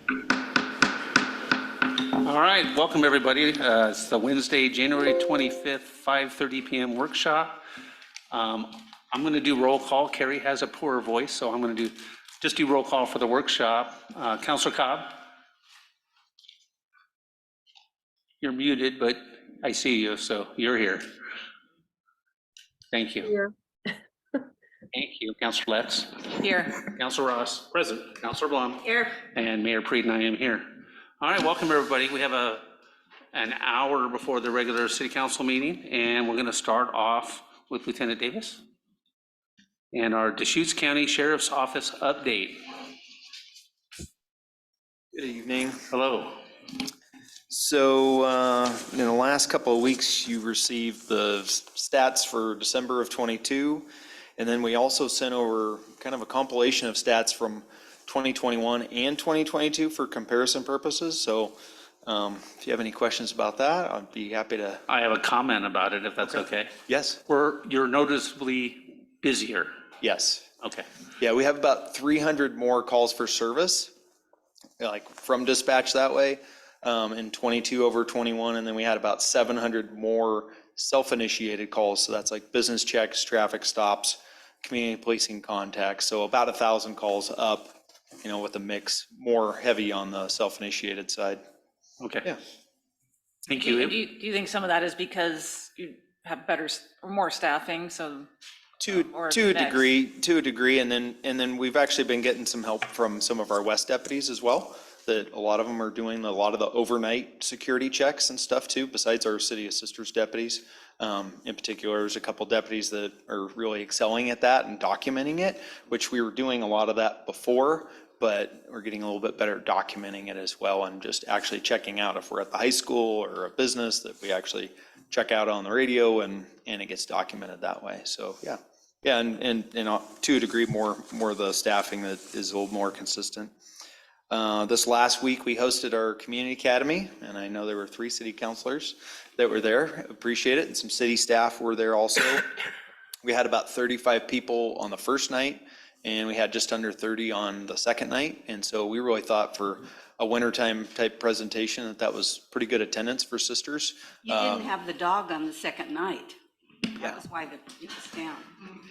All right, welcome everybody. It's the Wednesday, January 25th, 5:30 p.m. workshop. I'm going to do roll call. Carrie has a poor voice, so I'm going to just do roll call for the workshop. Councilor Cobb, you're muted, but I see you, so you're here. Thank you. Here. Thank you. Councilor Letts. Here. Councilor Ross. Present. Councilor Blum. Here. And Mayor Preet and I am here. All right, welcome everybody. We have an hour before the regular city council meeting, and we're going to start off with Lieutenant Davis and our Deschutes County Sheriff's Office update. Good evening. Hello. So in the last couple of weeks, you received the stats for December of 22, and then we also sent over kind of a compilation of stats from 2021 and 2022 for comparison purposes. So if you have any questions about that, I'd be happy to. I have a comment about it, if that's okay. Yes. You're noticeably busier. Yes. Okay. Yeah, we have about 300 more calls for service, like from dispatch that way, in 22 over 21, and then we had about 700 more self-initiated calls. So that's like business checks, traffic stops, community policing contacts. So about 1,000 calls up, with a mix more heavy on the self-initiated side. Okay. Yeah. Thank Do you. you think some of that is because you have better or more staffing? So To a degree, and then we've actually been getting some help from some of our West deputies as well. That a lot of them are doing a lot of the overnight security checks and stuff too, besides our city assisters deputies. In particular, there's a couple deputies that are really excelling at that and documenting it, which we were doing a lot of that before, but we're getting a little bit better at documenting it as well, and just actually checking out if we're at the high school or a business that we actually check out on the radio, and it gets documented that way. So yeah, and to a degree, more of the staffing that is a little more consistent. This last week we hosted our community academy, and I know there were 3 city councilors that were there. Appreciate it, and some city staff were there also. We had about 35 people on the first night, and we had just under 30 on the second night. And so we really thought for a wintertime type presentation that was pretty good attendance for sisters. You didn't have the dog on the second night. Yeah. That was why it was down.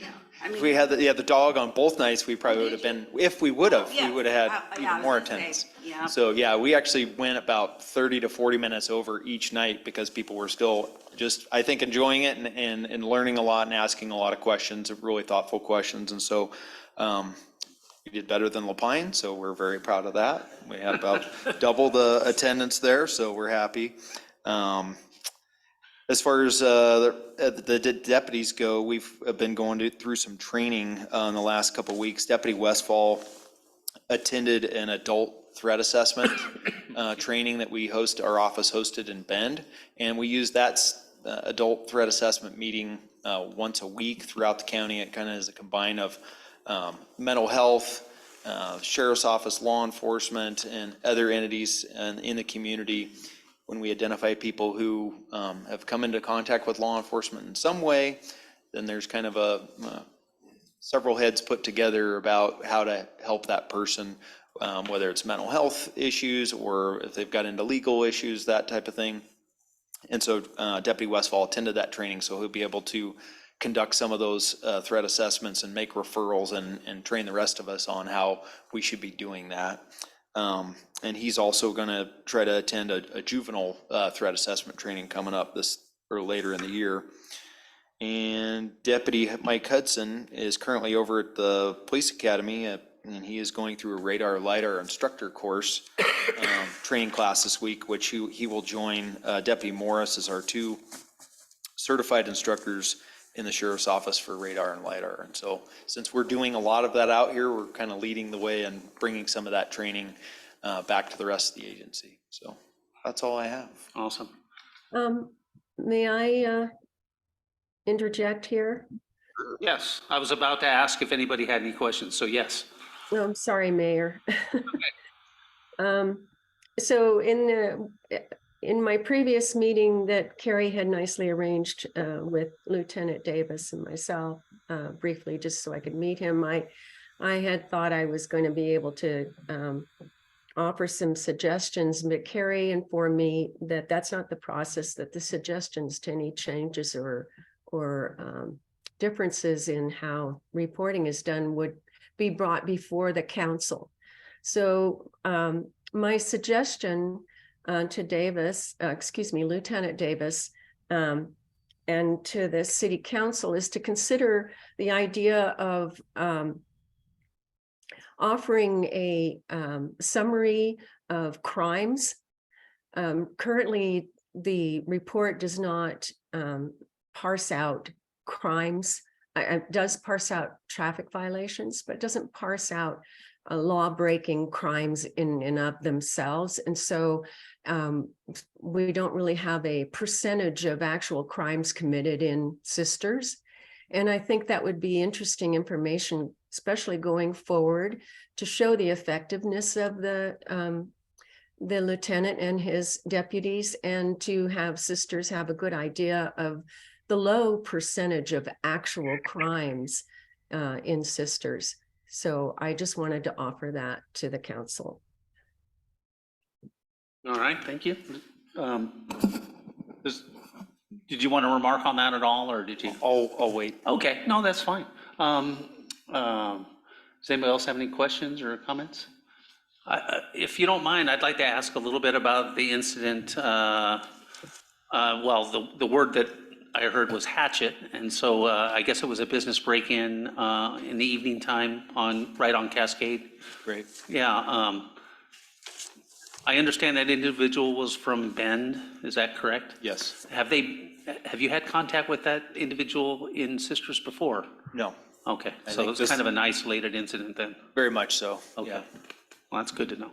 Yeah. I mean, If we had the dog on both nights, we probably would have been, if we would have, yeah. we would have had Yeah, I even was more gonna say, attendance. yeah. So yeah, we actually went about 30 to 40 minutes over each night because people were still just, I think, enjoying it and learning a lot and asking a lot of questions, really thoughtful questions. And so we did better than Lapine, so we're very proud of that. We had about double the attendance there, so we're happy. As far as the deputies go, we've been going through some training in the last couple of weeks. Deputy Westfall attended an adult threat assessment training that our office hosted in Bend, and we use that adult threat assessment meeting once a week throughout the county. It kind of is a combine of mental health, sheriff's office, law enforcement, and other entities in the community. When we identify people who have come into contact with law enforcement in some way, then there's kind of several heads put together about how to help that person, whether it's mental health issues or if they've got into legal issues, that type of thing. And so Deputy Westfall attended that training, so he'll be able to conduct some of those threat assessments and make referrals and train the rest of us on how we should be doing that. And he's also going to try to attend a juvenile threat assessment training coming up later in the year. And Deputy Mike Hudson is currently over at the police academy, and he is going through a radar lidar instructor course training class this week, which he will join Deputy Morris as our 2 certified instructors in the sheriff's office for radar and lidar. And so since we're doing a lot of that out here, we're kind of leading the way and bringing some of that training back to the rest of the agency. So that's all I have. Awesome. May I interject here? Yes, I was about to ask if anybody had any questions, so yes. No, I'm sorry, Mayor. So in my previous meeting that Carrie had nicely arranged with Lieutenant Davis and myself briefly, just so I could meet him, I had thought I was going to be able to offer some suggestions, but Carrie informed me that that's not the process, that the suggestions to any changes or differences in how reporting is done would be brought before the council. So my suggestion to Davis, Lieutenant Davis, and to the city council is to consider the idea of offering a summary of crimes. Currently, the report does not parse out crimes. It does parse out traffic violations, but doesn't parse out law-breaking crimes in and of themselves. And so we don't really have a percentage of actual crimes committed in Sisters. And I think that would be interesting information, especially going forward, to show the effectiveness of the lieutenant and his deputies, and to have Sisters have a good idea of the low percentage of actual crimes in Sisters. So I just wanted to offer that to the council. All right, thank you. Did you want to remark on that at all, or did you? I'll wait. Okay, no, that's fine. Does anybody else have any questions or comments? If you don't mind, I'd like to ask a little bit about the incident. Well, the word that I heard was hatchet, and so I guess it was a business break-in in the evening time right on Cascade. Great. Yeah. I understand that individual was from Bend. Is that correct? Yes. Have you had contact with that individual in Sisters before? No. Okay, I so think it was this- kind of an isolated incident then. Very much so. Okay, Yeah. well, that's good to know.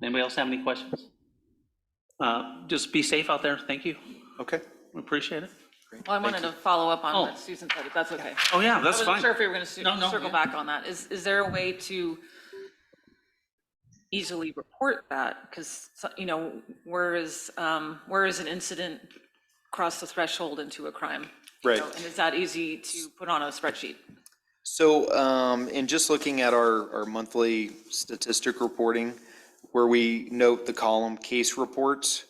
Anybody else have any questions? Just be safe out there. Thank you. Okay. We appreciate it. Great. Well, I wanted to follow up on Oh. what Susan said, if that's okay. Oh, yeah, I that's wasn't fine. sure if we were going to No, circle yeah. back on that. Is there a way to easily report that? Because, you know, where is an incident cross the threshold into a crime? You Right. know, and is that easy to put on a spreadsheet? So in just looking at our monthly statistic reporting, where we note the column case reports,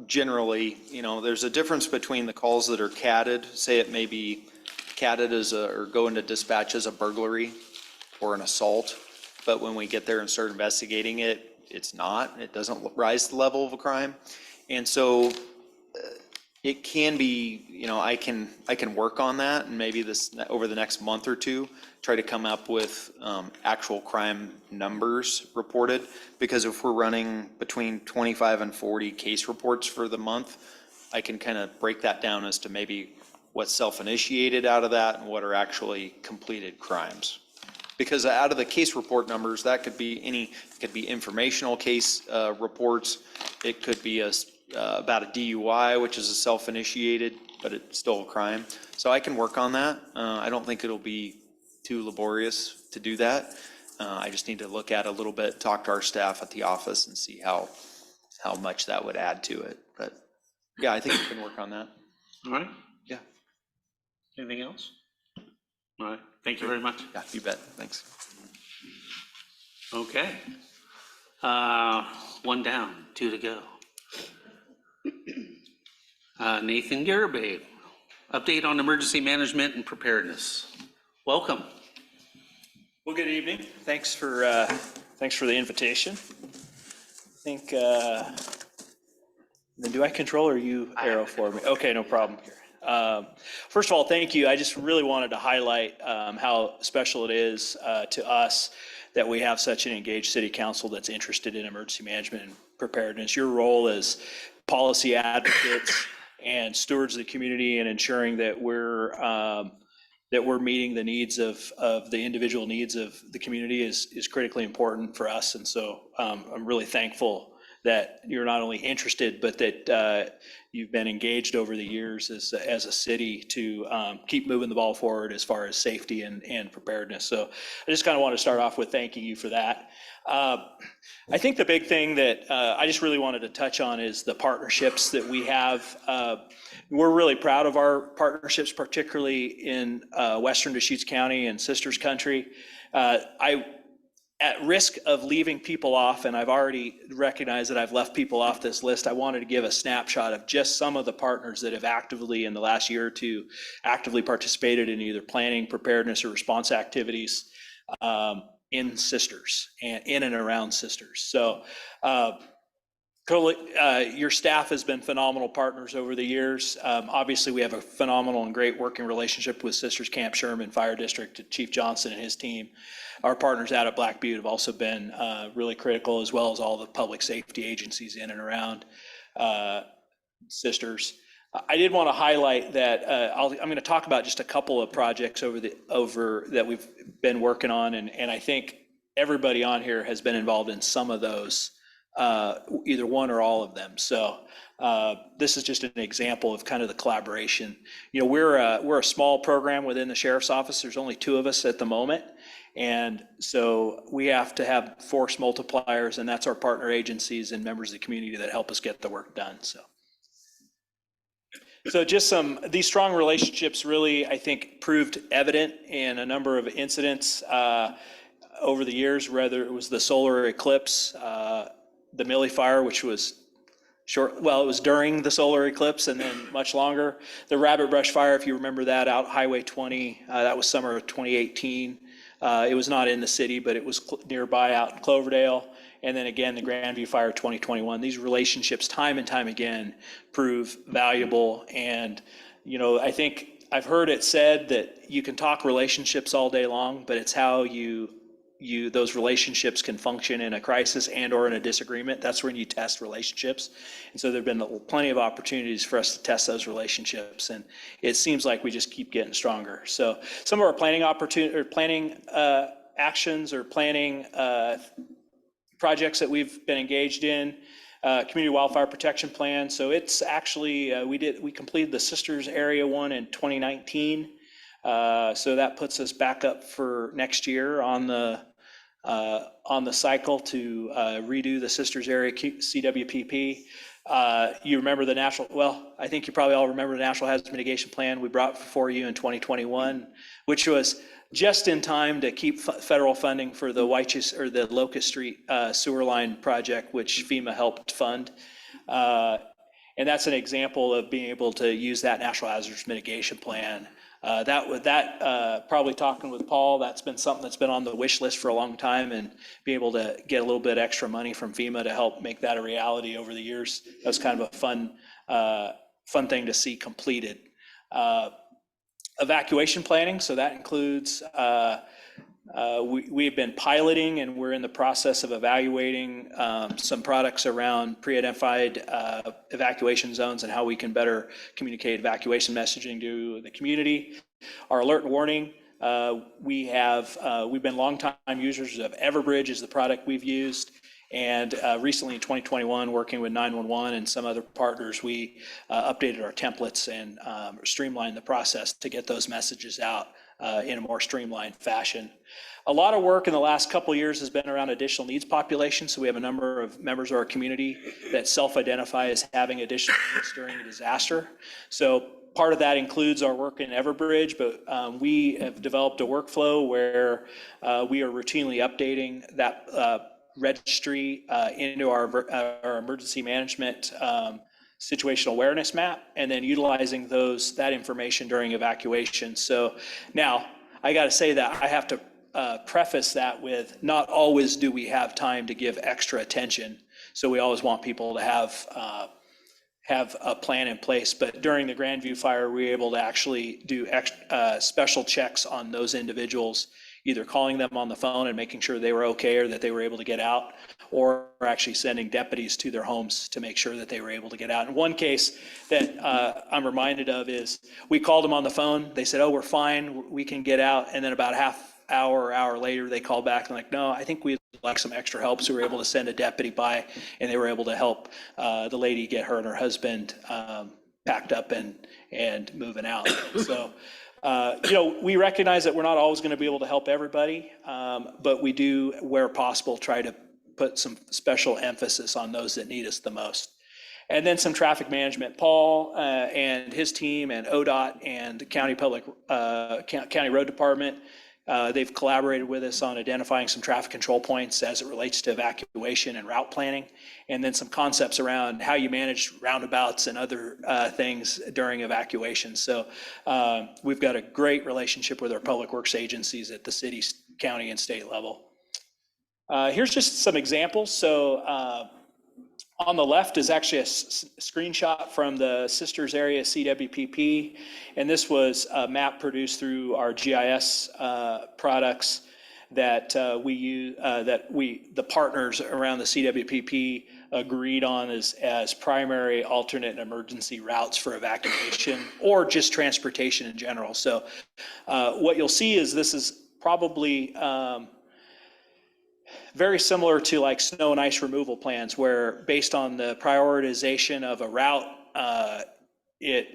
generally, you know, there's a difference between the calls that are catted, say it may be catted or go into dispatch as a burglary or an assault, but when we get there and start investigating it, it's not. It doesn't rise to the level of a crime. And so it can be, you know, I can work on that, and maybe over the next month or two, try to come up with actual crime numbers reported, because if we're running between 25 and 40 case reports for the month, I can kind of break that down as to maybe what's self-initiated out of that and what are actually completed crimes. Because out of the case report numbers, that could be it could be informational case reports. It could be about a DUI, which is a self-initiated, but it's still a crime. So I can work on that. I don't think it'll be too laborious to do that. I just need to look at a little bit, talk to our staff at the office and see how much that would add to it. But yeah, I think we can work on that. All right. Yeah. Anything else? All right, thank you very much. Yeah, you bet. Thanks. Okay. One down, two to go. Nathan Garibay, update on emergency management and preparedness. Welcome. Well, good evening. Thanks for the invitation. I think, then do I control or you arrow for me? Okay, no problem. First of all, thank you. I just really wanted to highlight how special it is to us that we have such an engaged city council that's interested in emergency management and preparedness. Your role as policy advocates and stewards of the community and ensuring that we're meeting the needs of the individual needs of the community is critically important for us. And so I'm really thankful that you're not only interested, but that you've been engaged over the years as a city to keep moving the ball forward as far as safety and preparedness. So I just kind of want to start off with thanking you for that. I think the big thing that I just really wanted to touch on is the partnerships that we have. We're really proud of our partnerships, particularly in Western Deschutes County and Sisters Country. at risk of leaving people off, and I've already recognized that I've left people off this list, I wanted to give a snapshot of just some of the partners that have actively, in the last year or two, actively participated in either planning, preparedness, or response activities in Sisters and in and around Sisters. So your staff has been phenomenal partners over the years. Obviously, we have a phenomenal and great working relationship with Sisters Camp Sherman Fire District, Chief Johnson and his team. Our partners out at Black Butte have also been really critical, as well as all the public safety agencies in and around Sisters. I did want to highlight that I'm going to talk about just a couple of projects that we've been working on, and I think everybody on here has been involved in some of those, either one or all of them. So this is just an example of kind of the collaboration. You know, we're a small program within the sheriff's office. There's only 2 of us at the moment. And so we have to have force multipliers, and that's our partner agencies and members of the community that help us get the work done. So just these strong relationships really, I think, proved evident in a number of incidents over the years, whether it was the solar eclipse, the Millie fire, which was it was during the solar eclipse and then much longer. The Rabbit Brush fire, if you remember that, out Highway 20, that was summer of 2018. It was not in the city, but it was nearby out in Cloverdale. And then again, the Grandview Fire 2021. These relationships, time and time again, prove valuable. And, you know, I think I've heard it said that you can talk relationships all day long, but it's how those relationships can function in a crisis and or in a disagreement. That's when you test relationships. And so there've been plenty of opportunities for us to test those relationships, and it seems like we just keep getting stronger. So some of our planning actions or planning projects that we've been engaged in, Community Wildfire Protection Plan. So it's actually, we completed the Sisters Area 1 in 2019. So that puts us back up for next year on the cycle to redo the Sisters Area CWPP. You remember I think you probably all remember the National Hazard Mitigation Plan we brought before you in 2021, which was just in time to keep federal funding for the the Locust Street sewer line project, which FEMA helped fund. And that's an example of being able to use that National Hazards Mitigation Plan. Probably talking with Paul, that's been something that's been on the wish list for a long time, and be able to get a little bit extra money from FEMA to help make that a reality over the years. That was kind of a fun thing to see completed. Evacuation planning, so that includes, we've been piloting and we're in the process of evaluating some products around pre-identified evacuation zones and how we can better communicate evacuation messaging to the community. Our alert and warning, we've been longtime users of Everbridge is the product we've used. And recently in 2021, working with 911 and some other partners, we updated our templates and streamlined the process to get those messages out in a more streamlined fashion. A lot of work in the last couple of years has been around additional needs population. So we have a number of members of our community that self-identify as having additional needs during a disaster. So part of that includes our work in Everbridge, but we have developed a workflow where we are routinely updating that registry into our emergency management situational awareness map, and then utilizing that information during evacuation. So now I got to say that I have to preface that with, not always do we have time to give extra attention. So we always want people to have a plan in place. But during the Grandview fire, we were able to actually do special checks on those individuals, either calling them on the phone and making sure they were okay or that they were able to get out, or actually sending deputies to their homes to make sure that they were able to get out. In one case that I'm reminded of is, we called them on the phone. They said, "Oh, we're fine, we can get out." And then about a half hour later, they called back and like, "No, I think we'd like some extra help." So we were able to send a deputy by, and they were able to help the lady get her and her husband packed up and moving out. So we recognize that we're not always going to be able to help everybody, but we do, where possible, try to put some special emphasis on those that need us the most. And then some traffic management. Paul and his team and ODOT and the County Road Department They've collaborated with us on identifying some traffic control points as it relates to evacuation and route planning, and then some concepts around how you manage roundabouts and other things during evacuation. So we've got a great relationship with our public works agencies at the city, county, and state level. Here's just some examples. So on the left is actually a screenshot from the Sisters Area CWPP, and this was a map produced through our GIS products that the partners around the CWPP agreed on as primary, alternate, and emergency routes for evacuation or just transportation in general. So what you'll see is this is probably very similar to like snow and ice removal plans, where based on the prioritization of a route, it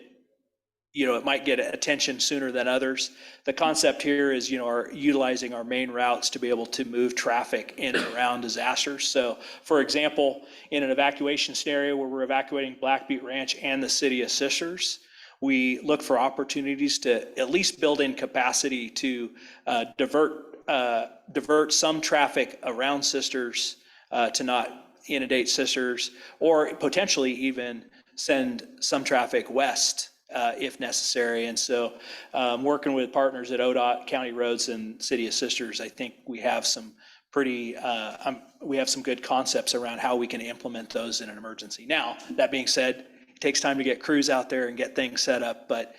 might get attention sooner than others. The concept here is, utilizing our main routes to be able to move traffic in and around disasters. So for example, in an evacuation scenario where we're evacuating Black Butte Ranch and the city of Sisters, we look for opportunities to at least build in capacity to divert some traffic around Sisters to not inundate Sisters, or potentially even send some traffic west if necessary. And so working with partners at ODOT, County Roads, and City of Sisters, I think we have some good concepts around how we can implement those in an emergency. Now, that being said, it takes time to get crews out there and get things set up, but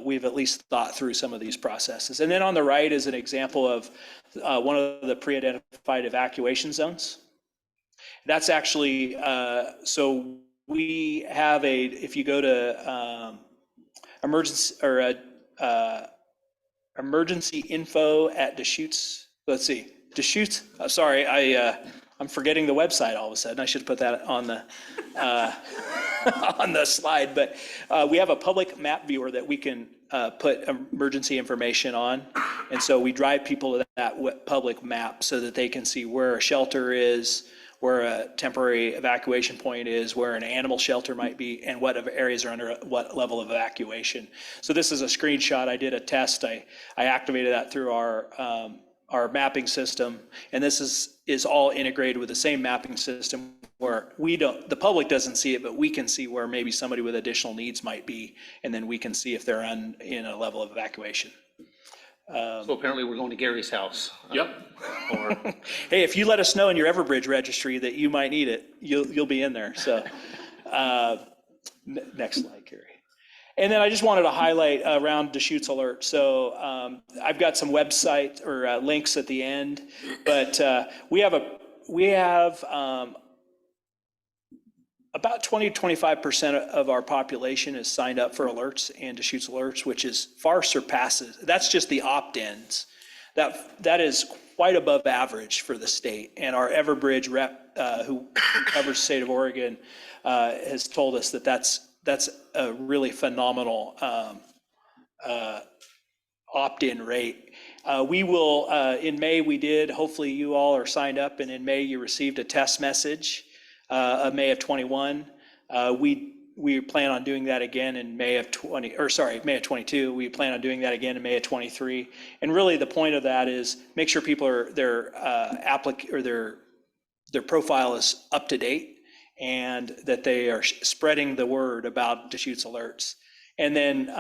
we've at least thought through some of these processes. And then on the right is an example of one of the pre-identified evacuation zones. That's actually, so we have if you go to emergency info at Deschutes, let's see, Deschutes, sorry, I'm forgetting the website all of a sudden. I should put that on the on the slide, but we have a public map viewer that we can put emergency information on. And so we drive people to that public map so that they can see where a shelter is, where a temporary evacuation point is, where an animal shelter might be, and what areas are under what level of evacuation. So this is a screenshot. I did a test. I activated that through our mapping system, and this is all integrated with the same mapping system where the public doesn't see it, but we can see where maybe somebody with additional needs might be, and then we can see if they're in a level of evacuation. So apparently we're going to Gary's house. Yep. Or Hey, if you let us know in your Everbridge registry that you might need it, you'll be in there. So next slide, Gary. And then I just wanted to highlight around Deschutes Alert. So I've got some website or links at the end, but we have about 20 to 25% of our population is signed up for alerts and Deschutes Alerts, which is far surpasses. That's just the opt-ins. That is quite above average for the state. And our Everbridge rep, who covers the state of Oregon, has told us that that's a really phenomenal opt-in rate. We will, in May we did, hopefully you all are signed up, and in May you received a test message of May of 21. We plan on doing that again in May of 22. We plan on doing that again in May of 23. And really the point of that is make sure people are, their profile is up to date, and that they are spreading the word about Deschutes Alerts. And then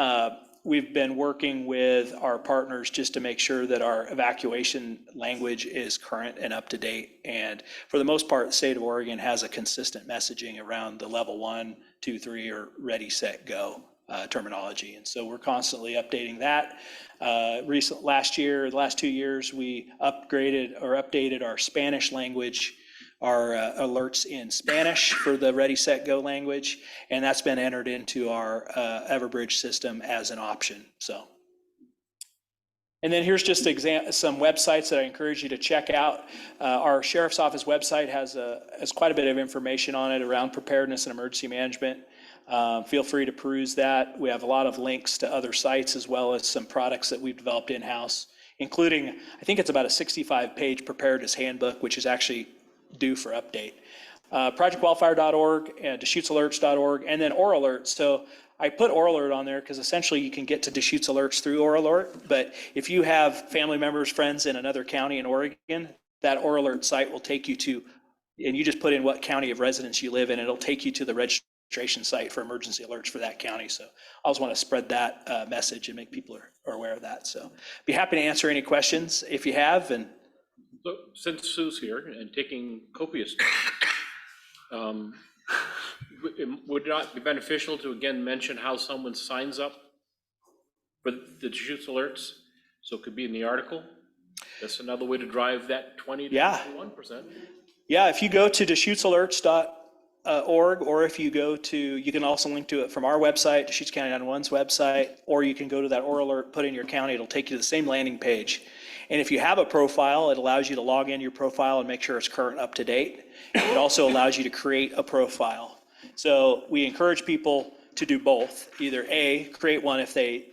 we've been working with our partners just to make sure that our evacuation language is current and up to date. And for the most part, the state of Oregon has a consistent messaging around the level 1, 2, 3, or ready, set, go terminology. And so we're constantly updating that. The last 2 years, we updated our Spanish language, our alerts in Spanish for the Ready, Set, Go language, and that's been entered into our Everbridge system as an option. So, and then here's just some websites that I encourage you to check out. Our Sheriff's Office website has quite a bit of information on it around preparedness and emergency management. Feel free to peruse that. We have a lot of links to other sites as well as some products that we've developed in-house, including, I think it's about a 65-page preparedness handbook, which is actually due for update. ProjectWildfire.org and DeschutesAlerts.org, and then ORALERTS. So I put Oral Alert on there because essentially you can get to Deschutes alerts through Oral Alert. But if you have family members, friends in another county in Oregon, that Oral Alert site will take you to, and you just put in what county of residence you live in, it'll take you to the registration site for emergency alerts for that county. So I always want to spread that message and make people are aware of that. So be happy to answer any questions if you have. And So since Sue's here and taking copious notes, would it not be beneficial to again mention how someone signs up for the Deschutes alerts? So it could be in the article. That's another way to drive that 20 to 21%. Yeah, if you go to DeschutesAlerts.org, or if you go to, you can also link to it from our website, Deschutes County 911's website, or you can go to that Oral Alert, put in your county, it'll take you to the same landing page. And if you have a profile, it allows you to log in your profile and make sure it's current, up to date. It also allows you to create a profile. So we encourage people to do both. Either A, create one if they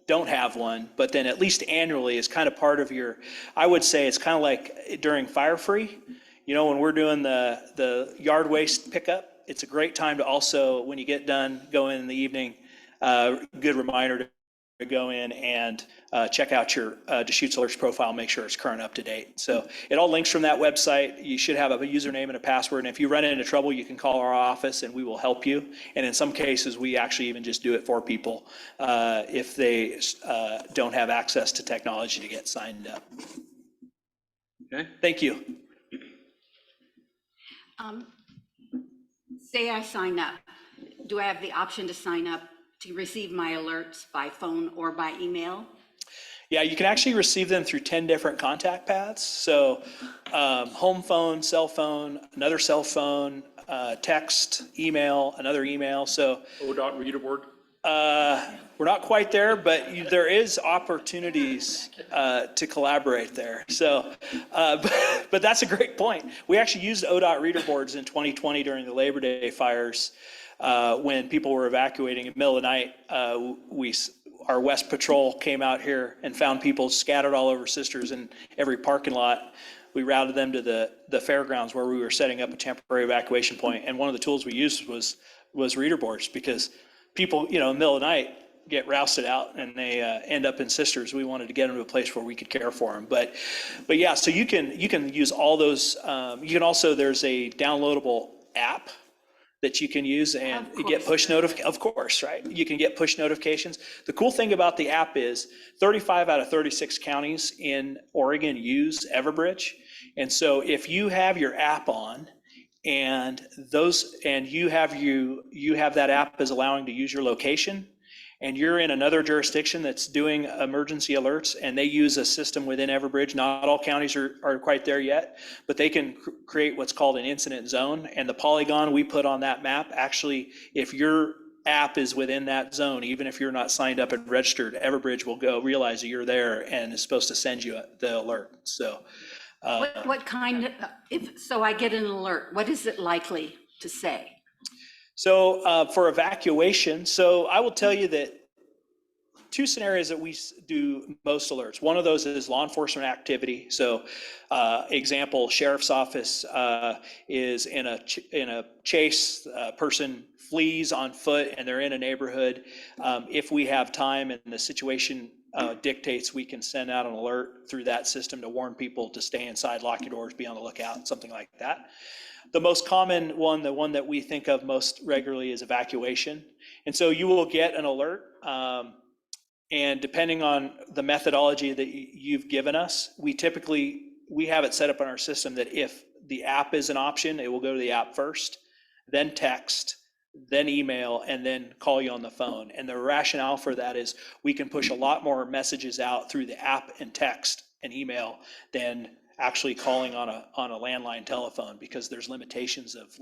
don't have one, but then at least annually is kind of part of your, I would say it's kind of like during Fire Free, you know, when we're doing the yard waste pickup, it's a great time to also, when you get done, go in the evening, good reminder to go in and check out your Deschutes Alerts profile, make sure it's current, up to date. So it all links from that website. You should have a username and a password. And if you run into trouble, you can call our office and we will help you. And in some cases, we actually even just do it for people if they don't have access to technology to get signed up. Okay. Thank you. Say I sign up. Do I have the option to sign up to receive my alerts by phone or by email? Yeah, you can actually receive them through 10 different contact paths. So home phone, cell phone, another cell phone, text, email, another email. So ODOT reader board. we're not quite there, but there is opportunities to collaborate there. So, but that's a great point. We actually used ODOT reader boards in 2020 during the Labor Day fires. When people were evacuating in the middle of the night, our West Patrol came out here and found people scattered all over Sisters in every parking lot. We routed them to the fairgrounds where we were setting up a temporary evacuation point. And one of the tools we used was reader boards, because people, you know, in the middle of the night get rousted out and they end up in Sisters. We wanted to get them to a place where we could care for them. But yeah, so you can use all those. You can also, there's a downloadable app that you can use and you get push notifications. Of course, right? You can get push notifications. The cool thing about the app is 35 out of 36 counties in Oregon use Everbridge. And so if you have your app on and you have that app as allowing to use your location, and you're in another jurisdiction that's doing emergency alerts, and they use a system within Everbridge, not all counties are quite there yet, but they can create what's called an incident zone. And the polygon we put on that map, actually, if your app is within that zone, even if you're not signed up and registered, Everbridge will go realize that you're there and is supposed to send you the alert. So What kind of, so I get an alert, what is it likely to say? So for evacuation, so I will tell you that two scenarios that we do most alerts. One of those is law enforcement activity. So example, sheriff's office is in a chase, person flees on foot and they're in a neighborhood. If we have time and the situation dictates, we can send out an alert through that system to warn people to stay inside, lock your doors, be on the lookout, something like that. The most common one, the one that we think of most regularly, is evacuation. And so you will get an alert, and depending on the methodology that you've given us, we have it set up in our system that if the app is an option, it will go to the app first, then text, then email, and then call you on the phone. And the rationale for that is we can push a lot more messages out through the app and text and email than actually calling on a landline telephone, because there's limitations of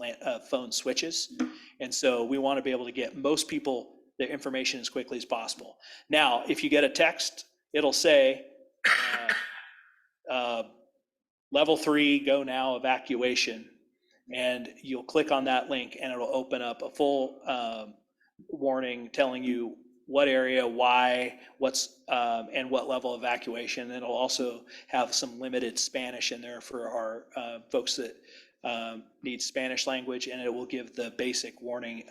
phone switches. And so we want to be able to get most people the information as quickly as possible. Now, if you get a text, it'll say, level 3, go now, evacuation. And you'll click on that link and it'll open up a full warning telling you what area, why, and what level of evacuation. And it'll also have some limited Spanish in there for our folks that need Spanish language, and it will give the basic warning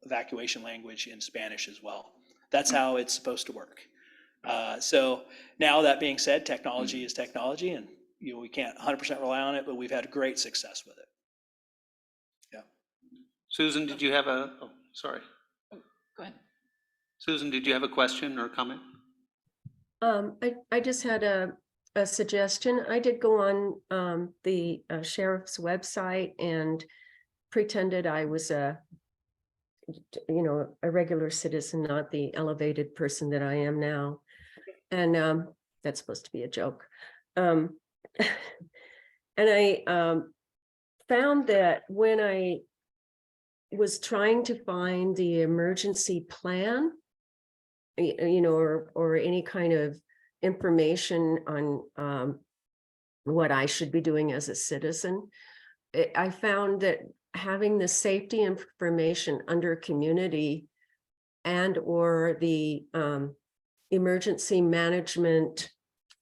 evacuation language in Spanish as well. That's how it's supposed to work. So now that being said, technology is technology, and we can't 100% rely on it, but we've had great success with it. Yeah. Susan, did you have sorry. Go ahead. Susan, did you have a question or comment? I just had a suggestion. I did go on the sheriff's website and pretended I was a regular citizen, not the elevated person that I am now. And that's supposed to be a joke. And I found that when I was trying to find the emergency plan, or any kind of information on what I should be doing as a citizen, I found that having the safety information under community and or the emergency management,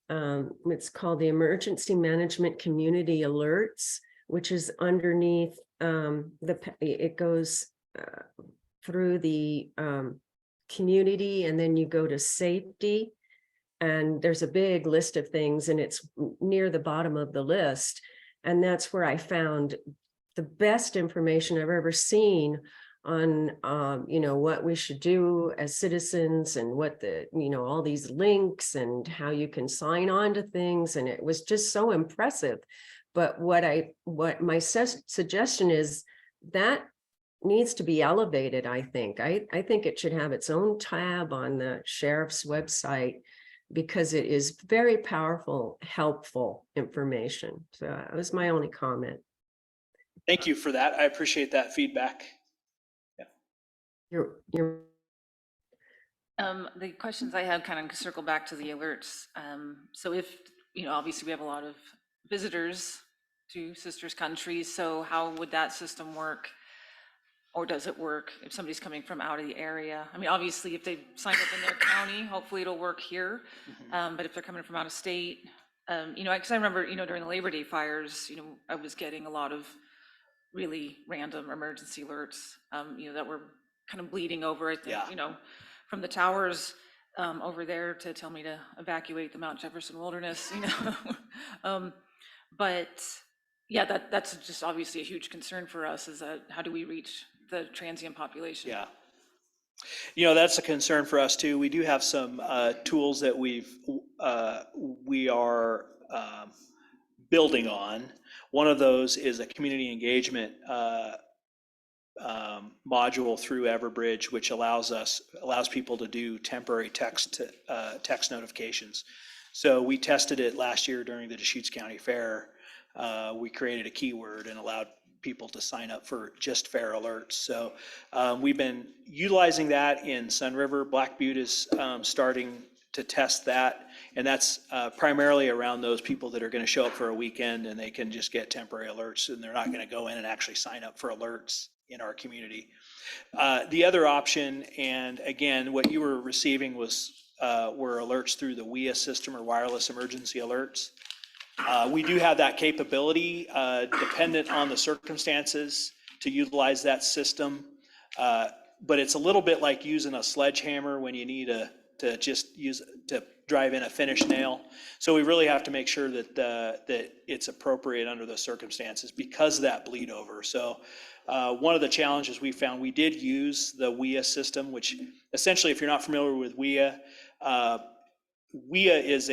it's called the Emergency Management Community Alerts, which is underneath it goes through the community, and then you go to safety, and there's a big list of things, and it's near the bottom of the list. And that's where I found the best information I've ever seen on, what we should do as citizens, and what all these links and how you can sign on to things. And it was just so impressive. But what my suggestion is, that needs to be elevated. I think it should have its own tab on the sheriff's website, because it is very powerful, helpful information. So that was my only comment. Thank you for that. I appreciate that feedback. You're The questions I had kind of circle back to the alerts. So if, obviously we have a lot of visitors to sisters countries, so how would that system work? Or does it work if somebody's coming from out of the area? I mean, obviously, if they've signed up in their county, hopefully it'll work here. But if they're coming from out of state, because I remember, during the Labor Day fires, I was getting a lot of really random emergency alerts, that were kind of bleeding over, I think, from the towers over there to tell me to evacuate the Mount Jefferson Wilderness, But yeah, that's just obviously a huge concern for us, is that how do we reach the transient population? Yeah. That's a concern for us too. We do have some tools that we are building on. One of those is a community engagement module through Everbridge, which allows people to do temporary text notifications. So we tested it last year during the Deschutes County Fair. We created a keyword and allowed people to sign up for just fair alerts. So we've been utilizing that in Sun River. Black Butte is starting to test that, and that's primarily around those people that are going to show up for a weekend and they can just get temporary alerts, and they're not going to go in and actually sign up for alerts in our community. The other option, and again, what you were receiving were alerts through the WIA system, or wireless emergency alerts. We do have that capability, dependent on the circumstances, to utilize that system. But it's a little bit like using a sledgehammer when you need to drive in a finish nail. So we really have to make sure that it's appropriate under the circumstances because of that bleed over. So one of the challenges we found, we did use the WIA system, which essentially, if you're not familiar with WIA, WIA is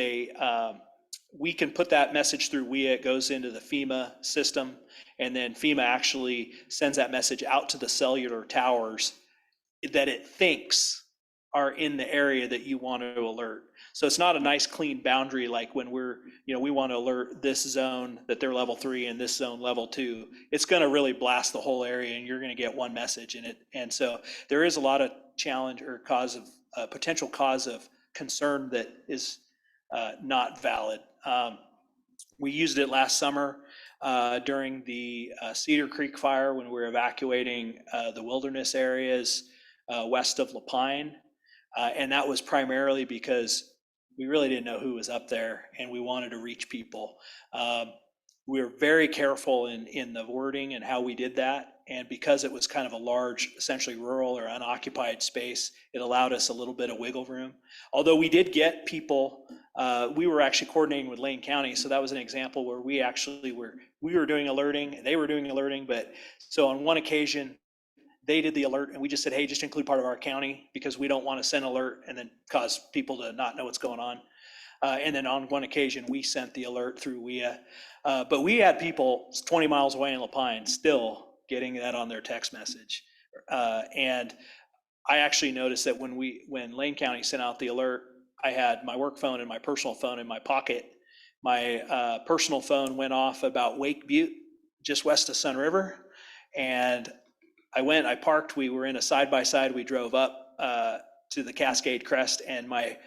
we can put that message through WIA, it goes into the FEMA system, and then FEMA actually sends that message out to the cellular towers that it thinks are in the area that you want to alert. So it's not a nice clean boundary like when we want to alert this zone that they're level 3 and this zone level 2. It's going to really blast the whole area, and you're going to get one message in it. And so there is a lot of challenge or potential cause of concern that is not valid. We used it last summer during the Cedar Creek fire when we were evacuating the wilderness areas west of Lapine. And that was primarily because we really didn't know who was up there and we wanted to reach people. We were very careful in the wording and how we did that. And because it was kind of a large, essentially rural or unoccupied space, it allowed us a little bit of wiggle room. Although we did get people, we were actually coordinating with Lane County. So that was an example where we were doing alerting, they were doing alerting. But so on one occasion, they did the alert and we just said, hey, just include part of our county because we don't want to send alert and then cause people to not know what's going on. And then on one occasion, we sent the alert through WIA. But we had people 20 miles away in La Pine still getting that on their text message. And I actually noticed that when Lane County sent out the alert, I had my work phone and my personal phone in my pocket. My personal phone went off about Wake Butte, just west of Sun River. And I parked, we were in a side-by-side, we drove up to the Cascade Crest, and my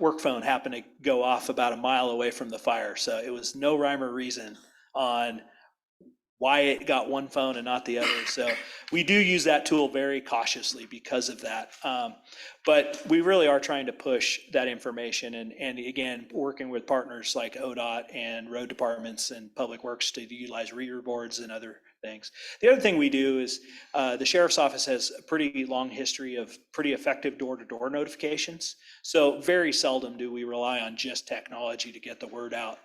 work phone happened to go off about a mile away from the fire. So it was no rhyme or reason on why it got one phone and not the other. So we do use that tool very cautiously because of that. But we really are trying to push that information and again, working with partners like ODOT and road departments and public works to utilize reader boards and other things. The other thing we do is the sheriff's office has a pretty long history of pretty effective door-to-door notifications. So very seldom do we rely on just technology to get the word out.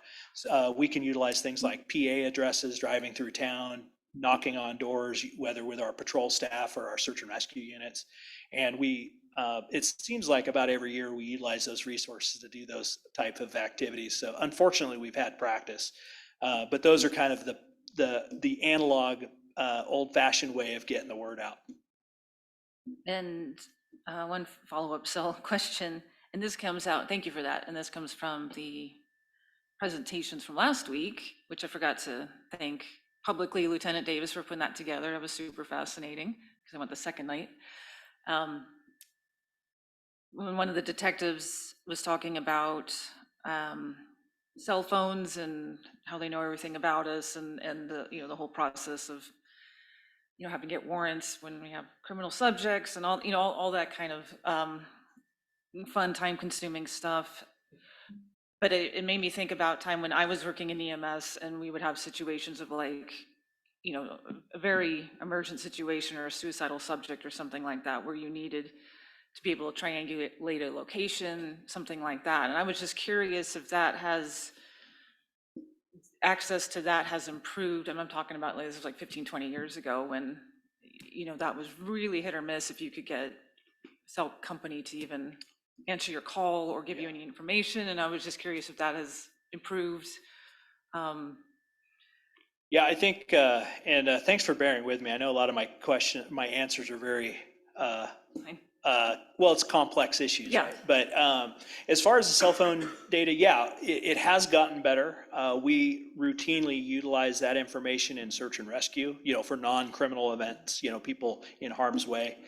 We can utilize things like PA addresses driving through town, knocking on doors, whether with our patrol staff or our search and rescue units. And it seems like about every year we utilize those resources to do those type of activities. So unfortunately, we've had practice, but those are kind of the analog, old-fashioned way of getting the word out. And one follow-up question, and this comes out, thank you for that, and this comes from the presentations from last week, which I forgot to thank publicly Lieutenant Davis for putting that together. That was super fascinating because I went the second night. When one of the detectives was talking about cell phones and how they know everything about us and the whole process of having to get warrants when we have criminal subjects and all that kind of fun, time-consuming stuff. But it made me think about time when I was working in EMS and we would have situations of like, a very emergent situation or a suicidal subject or something like that where you needed to be able to triangulate a location, something like that. And I was just curious if access to that has improved. And I'm talking about this was like 15, 20 years ago when, that was really hit or miss if you could get cell company to even answer your call or give you any information. And I was just curious if that has improved. Yeah, I think, and thanks for bearing with me. I know a lot of my answers are very, well, it's complex issues, Yeah. right? But as far as the cell phone data, yeah, it has gotten better. We routinely utilize that information in search and rescue, for non-criminal events, people in harm's way.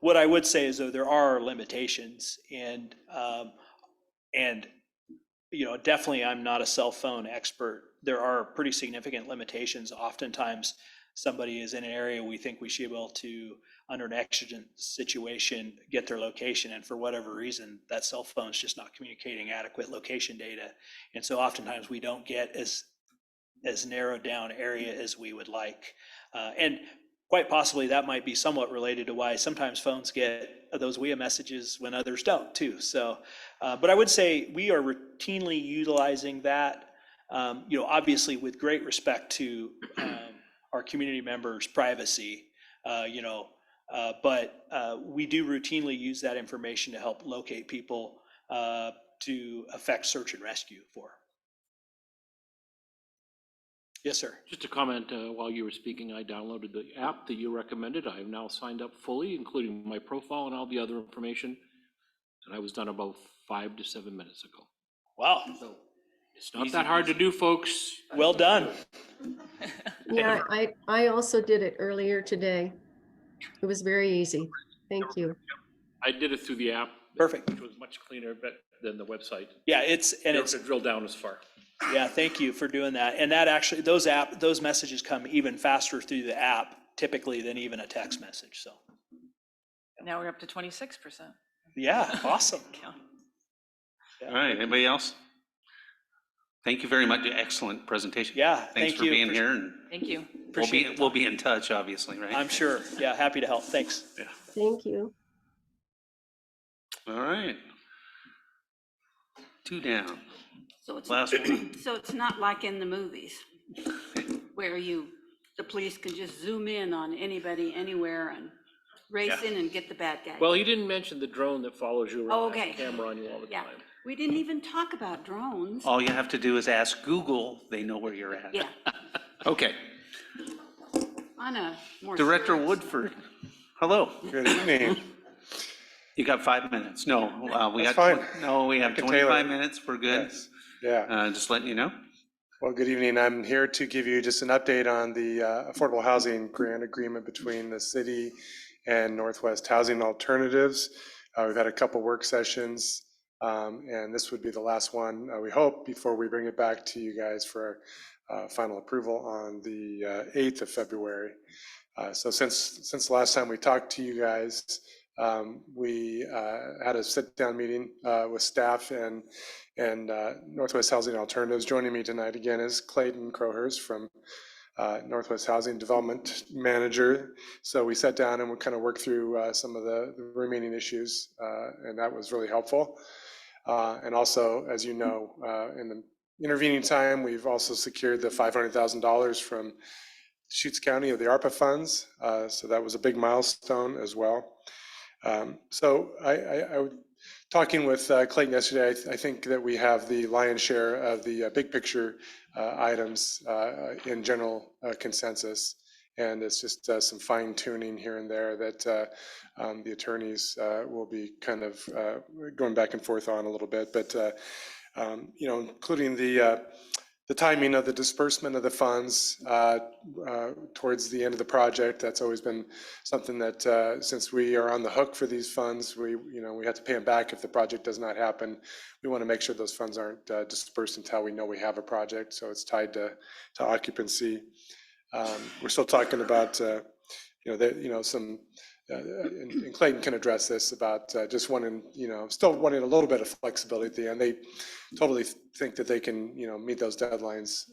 What I would say is, though, there are limitations, and definitely I'm not a cell phone expert. There are pretty significant limitations. Oftentimes, somebody is in an area we think we should be able to, under an exigent situation, get their location, and for whatever reason, that cell phone is just not communicating adequate location data. And so oftentimes we don't get as narrowed down area as we would like. And quite possibly that might be somewhat related to why sometimes phones get those WIA messages when others don't too. So, but I would say we are routinely utilizing that, obviously with great respect to our community members' privacy, but we do routinely use that information to help locate people to effect search and rescue for. Yes, sir. Just a comment, while you were speaking, I downloaded the app that you recommended. I have now signed up fully, including my profile and all the other information. And I was done about 5 to 7 minutes ago. Wow. So it's not that hard to do, folks. Well done. Yeah, I also did it earlier today. It was very easy. Thank you. I did it through the app. Perfect. Which was much cleaner than the website. Yeah, You don't have to drill down as far. Yeah, thank you for doing that. And that actually, those messages come even faster through the app typically than even a text message. So Now we're up to 26%. yeah, awesome. Count. All right, anybody else? Thank you very much. Excellent presentation. Yeah, Thanks thank for you. being here, and Thank you. Appreciate we'll be in touch, obviously, right? I'm sure. Yeah, happy to help. Thanks. Yeah. Thank you. All right. 2 down. So it's, Last one. so it's not like in the movies where the police can just zoom in on anybody anywhere and race in and get the bad guy. Well, you didn't mention the drone that follows you Oh, around, has a okay. camera on you all the Yeah, time. we didn't even talk about drones. All you have to do is ask Google. They know where you're at. Yeah, Okay. on a more. Director serious- Woodford. Hello. Good evening. You got 5 minutes. No, we That's got, fine. no, we have can tailor 25 it. minutes. We're good. Yes. Yeah. Just letting you know. Well, good evening. I'm here to give you just an update on the affordable housing grant agreement between the city and Northwest Housing Alternatives. We've had a couple work sessions, and this would be the last one, we hope, before we bring it back to you guys for final approval on the 8th of February. So since the last time we talked to you guys, we had a sit-down meeting with staff and Northwest Housing Alternatives. Joining me tonight again is Clayton Crowhurst from Northwest Housing Development Manager. So we sat down and we kind of worked through some of the remaining issues, and that was really helpful. And also, as you know, in the intervening time, we've also secured the $500,000 from Deschutes County of the ARPA funds. So that was a big milestone as well. So I talking with Clayton yesterday, I think that we have the lion's share of the big picture items in general consensus. And it's just some fine tuning here and there that the attorneys will be kind of going back and forth on a little bit. But, including the timing of the disbursement of the funds towards the end of the project. That's always been something that since we are on the hook for these funds, we have to pay them back if the project does not happen. We want to make sure those funds aren't dispersed until we know we have a project. So it's tied to occupancy. We're still talking about some. And Clayton can address this about just wanting, still wanting a little bit of flexibility at the end. They totally think that they can, meet those deadlines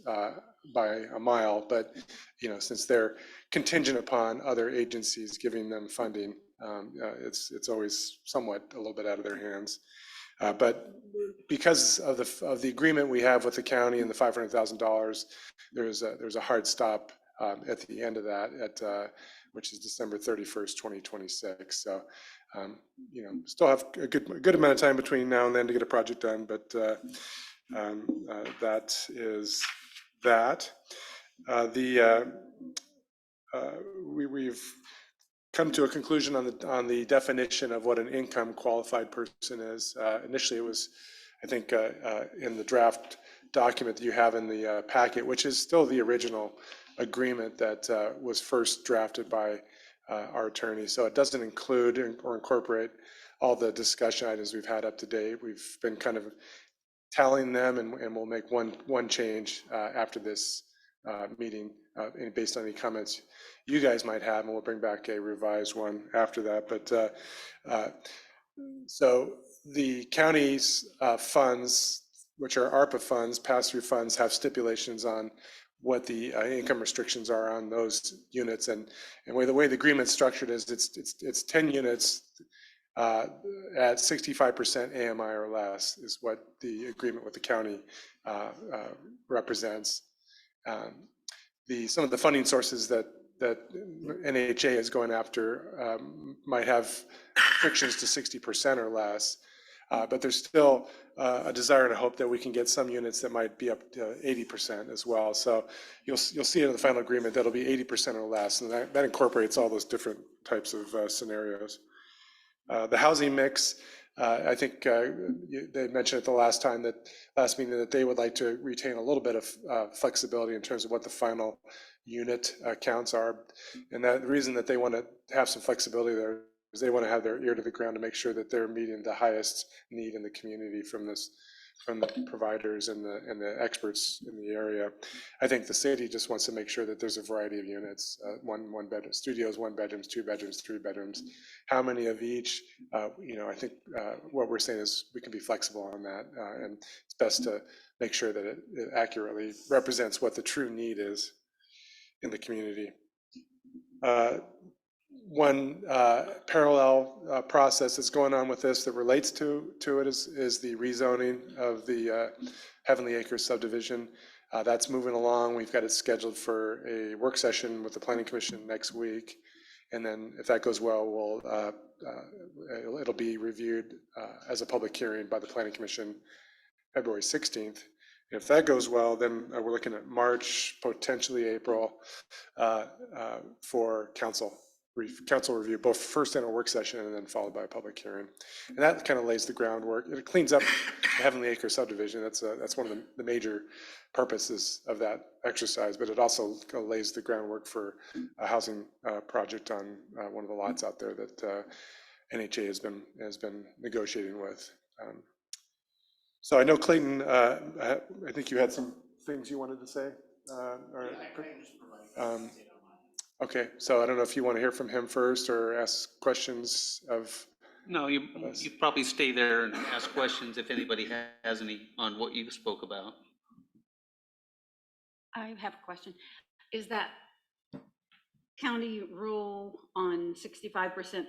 by a mile, but, since they're contingent upon other agencies giving them funding, it's always somewhat a little bit out of their hands. But because of the agreement we have with the county and the $500,000, there's a hard stop at the end of that which is December 31st, 2026. So, still have a good amount of time between now and then to get a project done, but that is that. We've come to a conclusion on the definition of what an income qualified person is. Initially, it was, I think, in the draft document that you have in the packet, which is still the original agreement that was first drafted by our attorney. So it doesn't include or incorporate all the discussion items we've had up to date. We've been kind of tallying them, and we'll make one change after this meeting based on any comments you guys might have, and we'll bring back a revised one after that. But so the county's funds, which are ARPA funds, pass-through funds, have stipulations on what the income restrictions are on those units, and the way the agreement's structured is it's 10 units at 65% AMI or less is what the agreement with the county represents. Some of the funding sources that NHA is going after might have restrictions to 60% or less. But there's still a desire and a hope that we can get some units that might be up to 80% as well. So you'll see in the final agreement that'll be 80% or less, and that incorporates all those different types of scenarios. The housing mix, I think they mentioned at the last meeting that they would like to retain a little bit of flexibility in terms of what the final unit counts are, and the reason that they want to have some flexibility there is they want to have their ear to the ground to make sure that they're meeting the highest need in the community from this from the providers and the experts in the area. I think the city just wants to make sure that there's a variety of units, one bedroom, studios, 1 bedrooms, 2 bedrooms, 3 bedrooms. How many of each? I think what we're saying is we can be flexible on that, and it's best to make sure that it accurately represents what the true need is in the community. One parallel process that's going on with this that relates to it is the rezoning of the Heavenly Acres subdivision. That's moving along. We've got it scheduled for a work session with the Planning Commission next week. And then if that goes well, it'll be reviewed as a public hearing by the Planning Commission February 16th. If that goes well, then we're looking at March, potentially April, for council review, both first in a work session and then followed by a public hearing. And that kind of lays the groundwork. It cleans up the Heavenly Acres subdivision. That's one of the major purposes of that exercise, but it also lays the groundwork for a housing project on one of the lots out there that NHA has been negotiating with. So I know Clayton, I think you had some things you wanted to say. Okay, so I don't know if you want to hear from him first or ask questions of. No, you probably stay there and ask questions if anybody has any on what you spoke about. I have a question. Is that county rule on 65%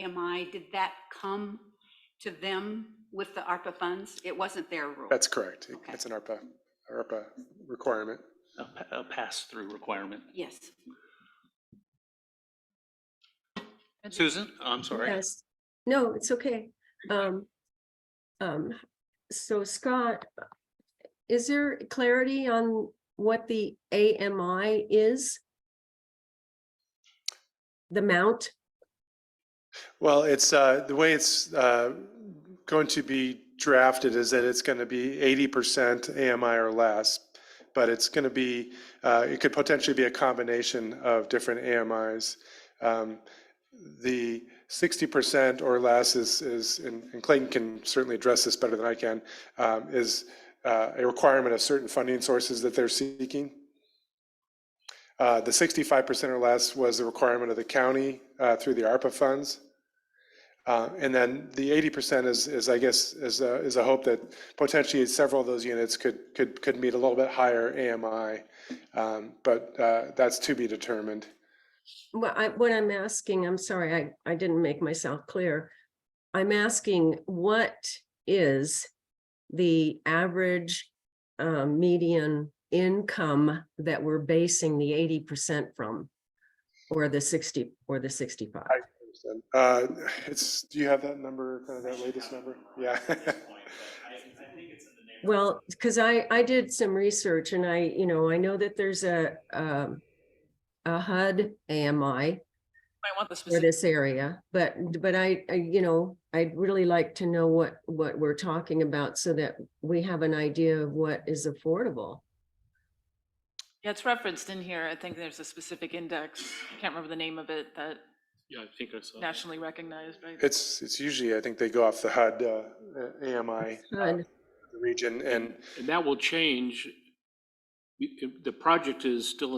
AMI, did that come to them with the ARPA funds? It wasn't their rule. That's correct. Okay. It's an ARPA requirement. A pass-through requirement. Yes. Susan, I'm sorry. Yes, no, it's okay. So Scott, is there clarity on what the AMI is? The amount? Well, it's the way it's going to be drafted is that it's going to be 80% AMI or less, but it's going to be, it could potentially be a combination of different AMIs. The 60% or less is, and Clayton can certainly address this better than I can, is a requirement of certain funding sources that they're seeking. The 65% or less was the requirement of the county through the ARPA funds. And then the 80% is I guess, is a hope that potentially several of those units could meet a little bit higher AMI, but that's to be determined. Well, what I'm asking, I'm sorry, I didn't make myself clear. I'm asking what is the average median income that we're basing the 80% from, or the 60 or the 65? Do you have that number, kind of that latest number? Yeah. Well, because I did some research and I know that there's a HUD AMI I want the for specific. this area, but I'd really like to know what we're talking about so that we have an idea of what is affordable. Yeah, it's referenced in here. I think there's a specific index. I can't remember the name of it that Yeah, I think I saw. nationally recognized, right? It's usually, I think they go off the HUD AMI HUD. region, and that will change. The project is still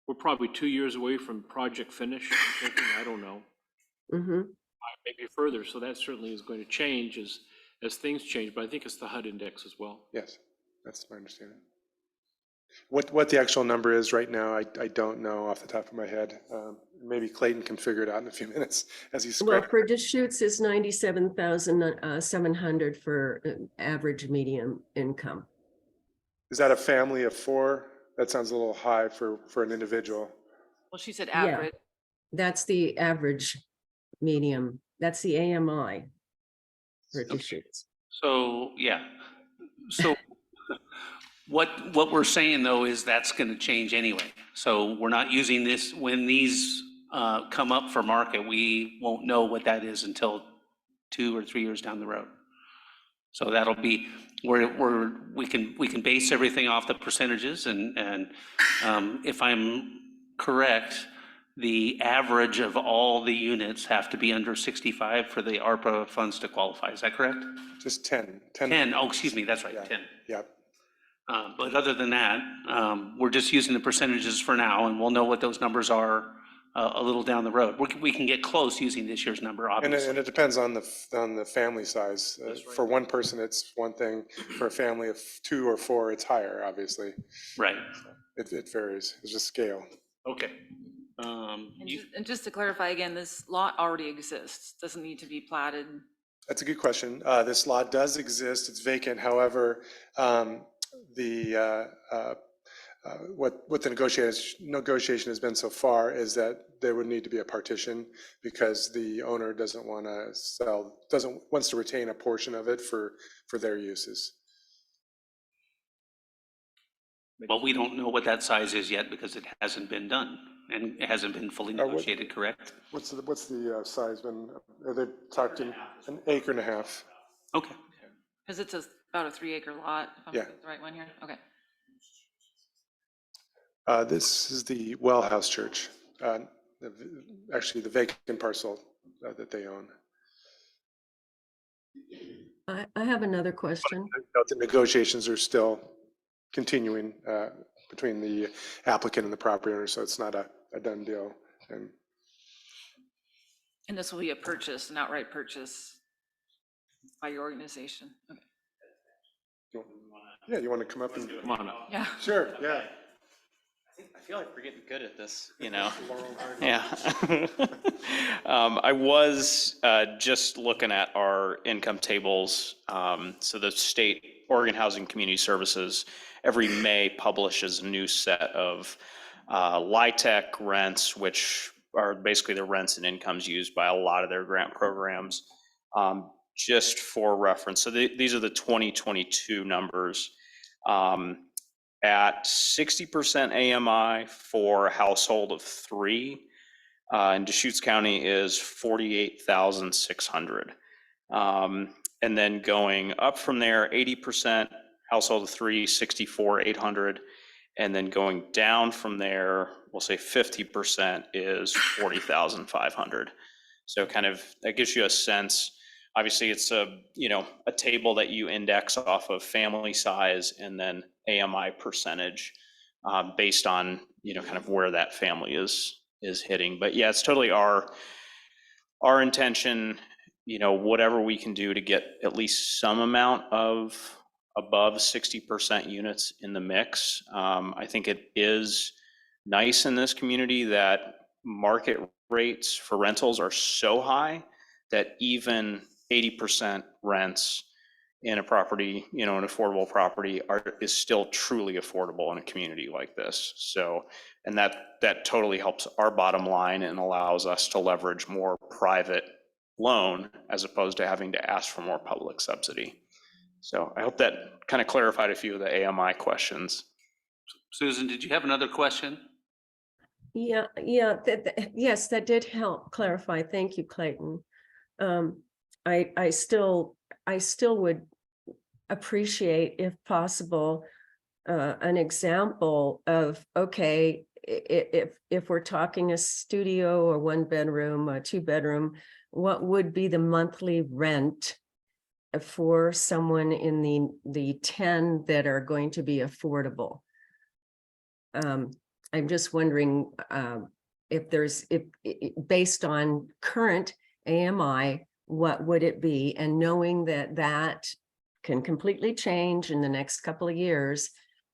we're probably 2 years away from project finish. I'm thinking, I don't know, maybe further. So that certainly is going to change as things change, but I think it's the HUD index as well. yes, that's my understanding. What the actual number is right now, I don't know off the top of my head. Maybe Clayton can figure it out in a few minutes as he's. Well, for Deschutes is 97,700 for average medium income. Is that a family of 4? That sounds a little high for an individual. Well, she said Yeah. average. That's the average medium. That's the AMI for Deschutes. So, yeah. So what we're saying though is that's going to change anyway. So we're not using this when these come up for market. We won't know what that is until 2 or 3 years down the road. So that'll be where we can base everything off the percentages, and if I'm correct, the average of all the units have to be under 65 for the ARPA funds to qualify. Is that correct? Just 10. 10, oh, excuse me, that's right, Yeah. 10. Yeah. But other than that, we're just using the percentages for now, and we'll know what those numbers are a little down the road. We can get close using this year's number, And obviously. it depends on the family size. For one person, it's one thing. For a family of 2 or 4, it's higher, obviously. Right, It varies. It's just scale. okay. And just to clarify again, this lot already exists, doesn't need to be platted. That's a good question. This lot does exist. It's vacant. However, what the negotiation has been so far is that there would need to be a partition because the owner doesn't want to sell, wants to retain a portion of it for their uses. Well, we don't know what that size is yet because it hasn't been done and it hasn't been fully what- negotiated, correct? What's the size been? They've talked in an acre and a half. Okay, Because it's about a 3-acre lot, if I'm Yeah. looking at the right one here, okay. This is the Well House Church, actually the vacant parcel that they own. I have another question. The negotiations are still continuing between the applicant and the property owner, so it's not a done deal. And And this will be a purchase, an outright purchase by your organization, okay. yeah, you want to come up and? Come on up. Yeah. Sure, yeah. I feel like we're getting good at this, you know? Yeah. I was just looking at our income tables. So the state, Oregon Housing Community Services, every May publishes a new set of LIHTC rents, which are basically the rents and incomes used by a lot of their grant programs. Just for reference, so these are the 2022 numbers. At 60% AMI for a household of 3, in Deschutes County is 48,600. And then going up from there, 80% household of 3, 64,800. And then going down from there, we'll say 50% is 40,500. So kind of, that gives you a sense. Obviously, it's a table that you index off of family size and then AMI percentage based on, kind of where that family is hitting. But yeah, it's totally our intention, whatever we can do to get at least some amount of above 60% units in the mix. I think it is nice in this community that market rates for rentals are so high that even 80% rents in a property, an affordable property is still truly affordable in a community like this. So, and that totally helps our bottom line and allows us to leverage more private loan as opposed to having to ask for more public subsidy. So I hope that kind of clarified a few of the AMI questions. Susan, did you have another question? Yeah, yes, that did help clarify. Thank you, Clayton. I still would appreciate, if possible, an example of, okay, if we're talking a studio or 1-bedroom, a 2-bedroom, what would be the monthly rent for someone in the 10 that are going to be affordable? I'm just wondering if based on current AMI, what would it be? And knowing that can completely change in the next couple of years,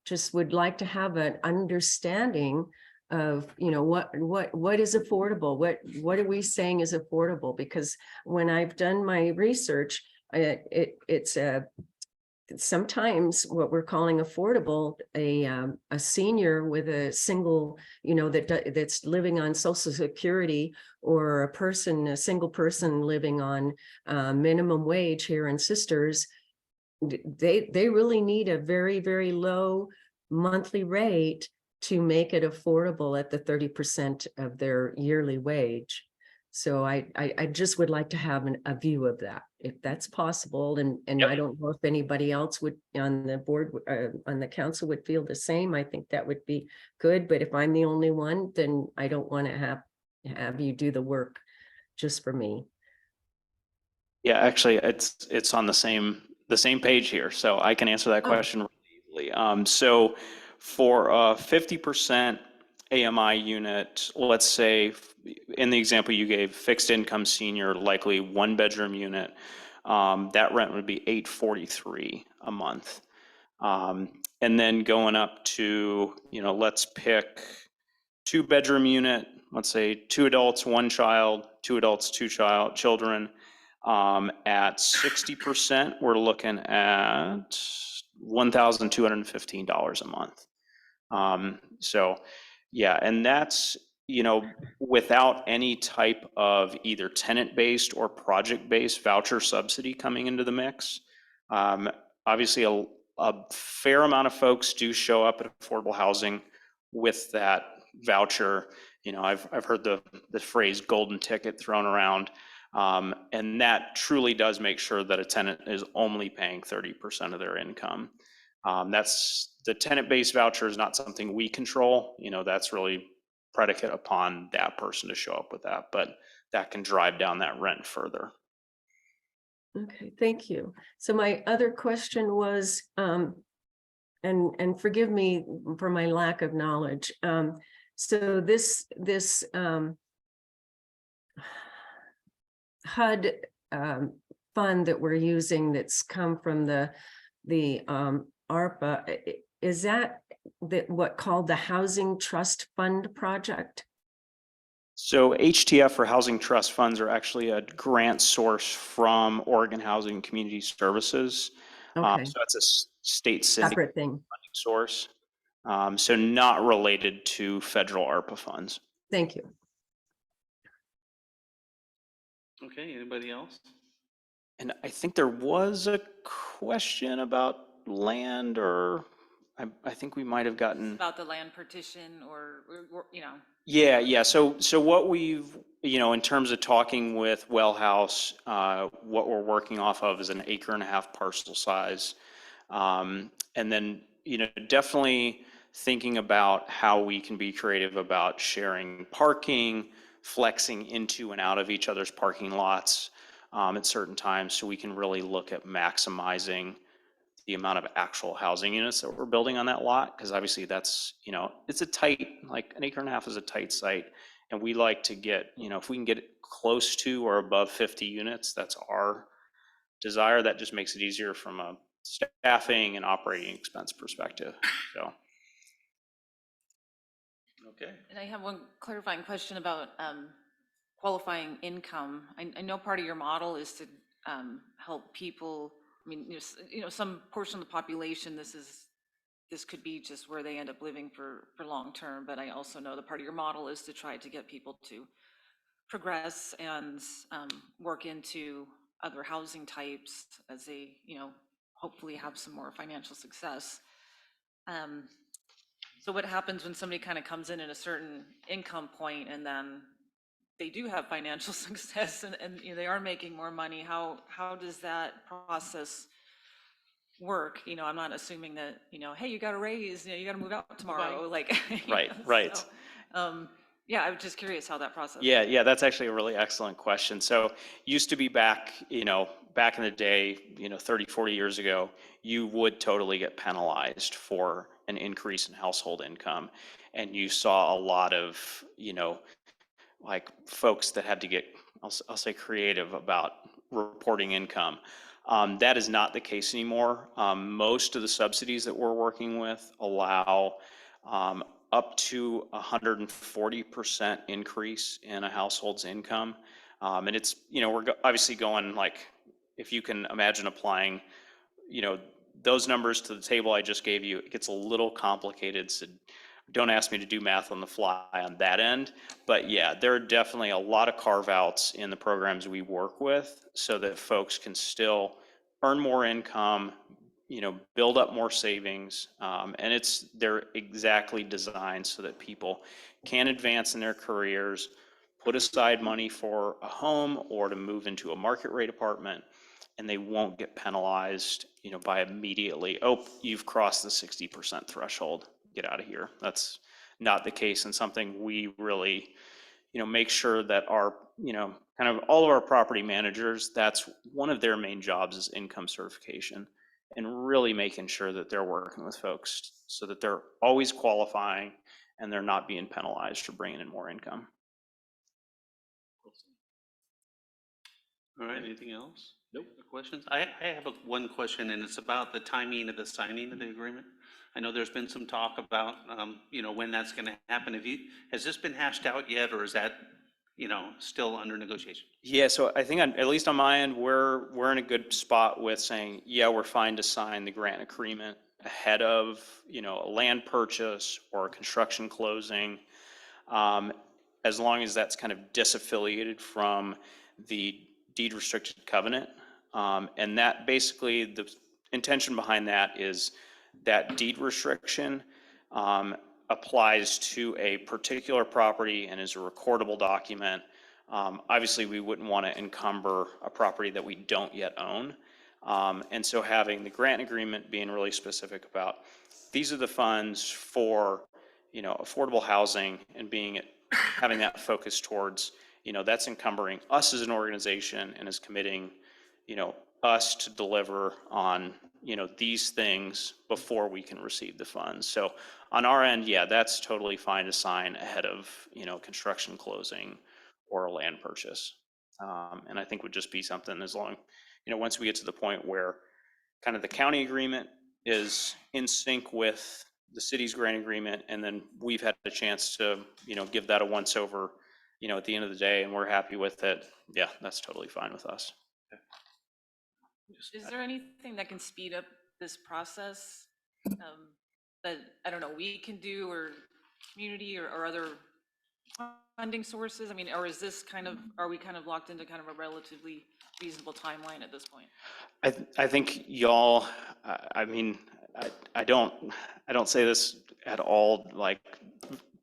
just would like to have an understanding of, what is affordable? What are we saying is affordable? Because when I've done my research, it's sometimes what we're calling affordable, a senior with a single, that's living on Social Security, or a single person living on minimum wage here in Sisters, they really need a very, very low monthly rate to make it affordable at the 30% of their yearly wage. So I just would like to have a view of that, if that's possible. And Yep. I don't know if anybody else would on the board, on the council would feel the same. I think that would be good. But if I'm the only one, then I don't want to have have you do the work just for me. Yeah, actually, it's on the same page here, so I can answer that Oh. question really easily. So for a 50% AMI unit, let's say in the example you gave, fixed income senior, likely 1-bedroom unit, that rent would be $843 a month. And then going up to, let's pick 2-bedroom unit, let's say 2 adults, 1 child, 2 adults, 2 children. At 60%, we're looking at $1,215 a month. So yeah, and that's, without any type of either tenant-based or project-based voucher subsidy coming into the mix. Obviously, a fair amount of folks do show up at affordable housing with that voucher. I've heard the phrase golden ticket thrown around. And that truly does make sure that a tenant is only paying 30% of their income. That's the tenant-based voucher is not something we control. That's really predicate upon that person to show up with that, but that can drive down that rent further. Okay, thank you. So my other question was, and forgive me for my lack of knowledge. So this HUD fund that we're using that's come from the ARPA, is that what called the Housing Trust Fund project? So HTF or Housing Trust Funds are actually a grant source from Oregon Housing and Community Services. Okay, So it's a state syndicated separate thing. funding source. So not related to federal ARPA funds. Thank you. Okay, anybody else? And I think there was a question about land, or I think we might have gotten. About the land partition or, Yeah. So what we've, in terms of talking with Well House, what we're working off of is an 1.5 parcel size. And then, definitely thinking about how we can be creative about sharing parking, flexing into and out of each other's parking lots at certain times, so we can really look at maximizing the amount of actual housing units that we're building on that lot, because obviously that's, it's a tight, like an 1.5 acres is a tight site, and we like to get, if we can get it close to or above 50 units, that's our desire. That just makes it easier from a staffing and operating expense perspective. So. Okay. and I have one clarifying question about qualifying income. I know part of your model is to help people. I mean, some portion of the population, this could be just where they end up living for long term, but I also know the part of your model is to try to get people to progress and work into other housing types as they, hopefully have some more financial success. So what happens when somebody kind of comes in at a certain income point and then they do have financial success and they are making more money? How does that process work? I'm not assuming that, hey, you got a raise, you got to move out tomorrow. Like, Right. So, yeah, I was just curious how that process. Yeah, that's actually a really excellent question. So used to be back in the day, 30, 40 years ago, you would totally get penalized for an increase in household income. And you saw a lot of, like folks that had to get, I'll say creative about reporting income. That is not the case anymore. Most of the subsidies that we're working with allow up to 140% increase in a household's income. And it's, we're obviously going like, if you can imagine applying, those numbers to the table I just gave you, it gets a little complicated. So don't ask me to do math on the fly on that end. But yeah, there are definitely a lot of carve outs in the programs we work with so that folks can still earn more income, build up more savings. And they're exactly designed so that people can advance in their careers, put aside money for a home or to move into a market rate apartment, and they won't get penalized, by immediately, oh, you've crossed the 60% threshold, get out of here. That's not the case, and something we really, make sure that our, kind of all of our property managers, that's one of their main jobs is income certification, and really making sure that they're working with folks so that they're always qualifying and they're not being penalized for bringing in more income. All right, anything else? Nope. Questions? I have one question, and it's about the timing of the signing of the agreement. I know there's been some talk about, when that's going to happen. Has this been hashed out yet, or is that, still under negotiation? Yeah, so I think at least on my end, we're in a good spot with saying, yeah, we're fine to sign the grant agreement ahead of, a land purchase or a construction closing, as long as that's kind of disaffiliated from the deed restricted covenant. And that basically, the intention behind that is that deed restriction applies to a particular property and is a recordable document. Obviously, we wouldn't want to encumber a property that we don't yet own. And so having the grant agreement being really specific about these are the funds for, affordable housing, and having that focus towards, that's encumbering us as an organization and is committing, us to deliver on, these things before we can receive the funds. So on our end, yeah, that's totally fine to sign ahead of, construction closing or a land purchase. And I think would just be something as long, once we get to the point where kind of the county agreement is in sync with the city's grant agreement, and then we've had a chance to, give that a once over, at the end of the day, and we're happy with it. Yeah, that's totally fine with us. Is there anything that can speed up this process that, I don't know, we can do, or community or other funding sources? I mean, or is this are we kind of locked into kind of a relatively reasonable timeline at this point? I think y'all, I mean, I don't say this at all, like,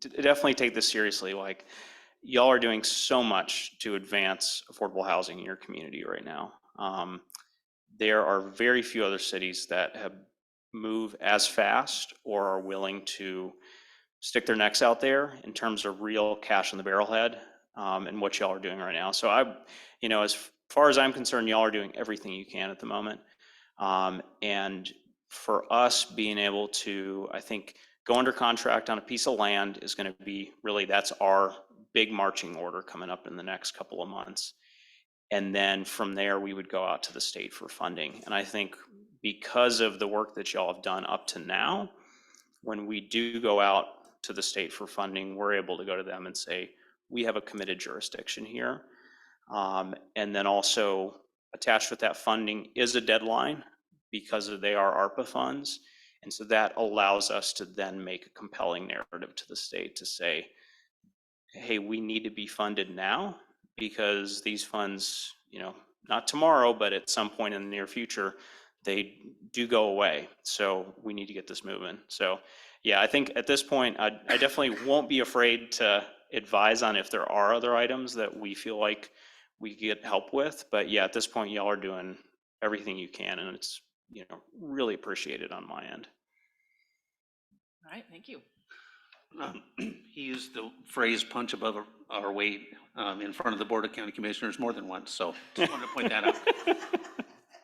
definitely take this seriously. Like, y'all are doing so much to advance affordable housing in your community right now. There are very few other cities that have moved as fast or are willing to stick their necks out there in terms of real cash in the barrel head, and what y'all are doing right now. So as far as I'm concerned, y'all are doing everything you can at the moment. And for us being able to, I think, go under contract on a piece of land is going to be really, that's our big marching order coming up in the next couple of months. And then from there, we would go out to the state for funding. And I think because of the work that y'all have done up to now, when we do go out to the state for funding, we're able to go to them and say, we have a committed jurisdiction here. And then also attached with that funding is a deadline because they are ARPA funds. And so that allows us to then make a compelling narrative to the state to say, hey, we need to be funded now because these funds, not tomorrow, but at some point in the near future, they do go away. So we need to get this moving. So yeah, I think at this point, I definitely won't be afraid to advise on if there are other items that we feel like we get help with. But yeah, at this point, y'all are doing everything you can, and it's, really appreciated on my end. All right, thank you. He used the phrase punch above our weight in front of the Board of County Commissioners more than once, so just wanted to point that out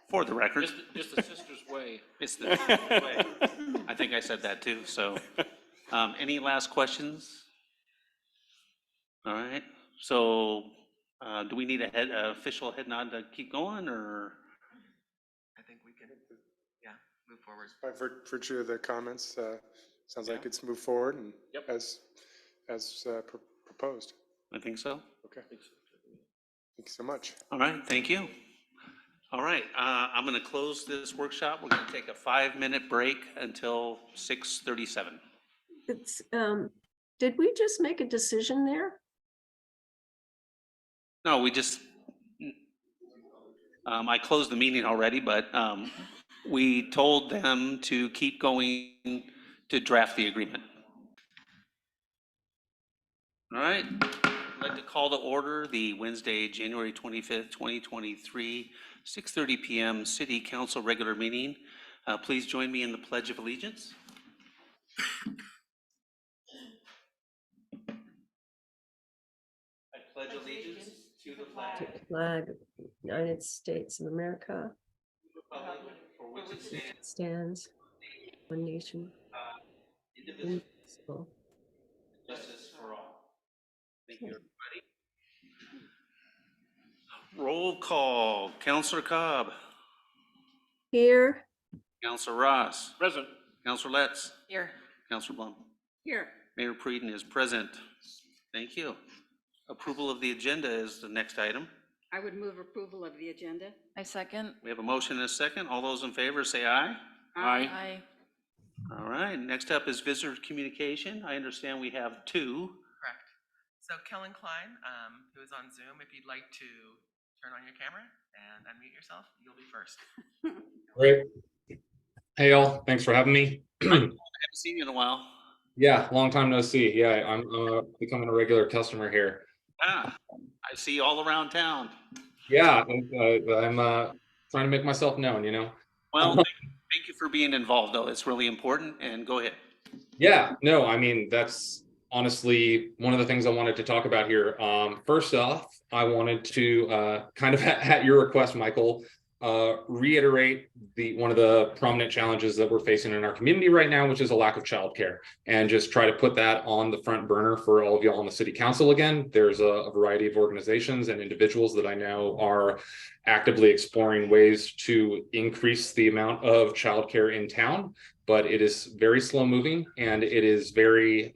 for the record. Just the sister's way. It's the way. I think I said that too, so. Any last questions? All right, so do we need a official head nod to keep going, or? I think we can, move forward. By virtue of the comments, sounds like it's moved forward and Yep. as proposed. I think so. Okay. Thank you so much. All right, thank you. All right, I'm going to close this workshop. We're going to take a 5-minute break until 6:37. It's, did we just make a decision there? No, we just, I closed the meeting already, but we told them to keep going to draft the agreement. All right, I'd like to call to order the Wednesday, January 25th, 2023, 6:30 p.m. City Council regular meeting. Please join me in the Pledge of Allegiance. pledge allegiance to the flag, to the flag of the United States of America, republic for which it stands, stands one nation, indivisible, indivisible. justice for all. Thank you, everybody. Roll call. Counselor Cobb, Here, Counselor Ross, Present. Counselor Letts, Here. Counselor Blum. Here, Mayor Preden is present. Thank you. Approval of the agenda is the next item. I would move approval of the agenda. I second. We have a motion and a second. All those in favor say aye. Aye. Aye. All right, next up is visitor communication. I understand we have two. Correct. So Kellen Klein, who is on Zoom, if you'd like to turn on your camera and unmute yourself, you'll be first. Great. Hey, y'all. Thanks for having me. I haven't seen you in a while. Yeah, long time no see. Yeah, I'm becoming a regular customer here. Ah, I see you all around town. Yeah, I'm trying to make myself known, Well, thank you for being involved, though. It's really important, and go ahead. Yeah, no, I mean, that's honestly one of the things I wanted to talk about here. First off, I wanted to kind of at your request, Michael, reiterate one of the prominent challenges that we're facing in our community right now, which is a lack of childcare, and just try to put that on the front burner for all of y'all on the city council. Again, there's a variety of organizations and individuals that I know are actively exploring ways to increase the amount of childcare in town, but it is very slow moving, and it is very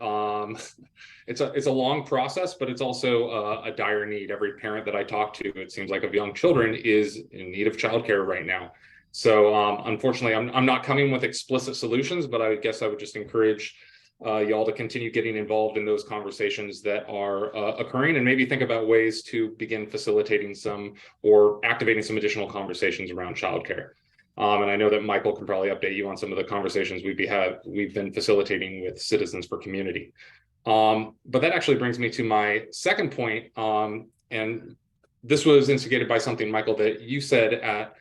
it's a long process, but it's also a dire need. Every parent that I talk to, it seems like, of young children is in need of childcare right now. So unfortunately, I'm not coming with explicit solutions, but I guess I would just encourage y'all to continue getting involved in those conversations that are occurring, and maybe think about ways to begin facilitating some or activating some additional conversations around childcare. And I know that Michael can probably update you on some of the conversations we've been facilitating with Citizens for Community. But that actually brings me to my second point. And this was instigated by something, Michael, that you said at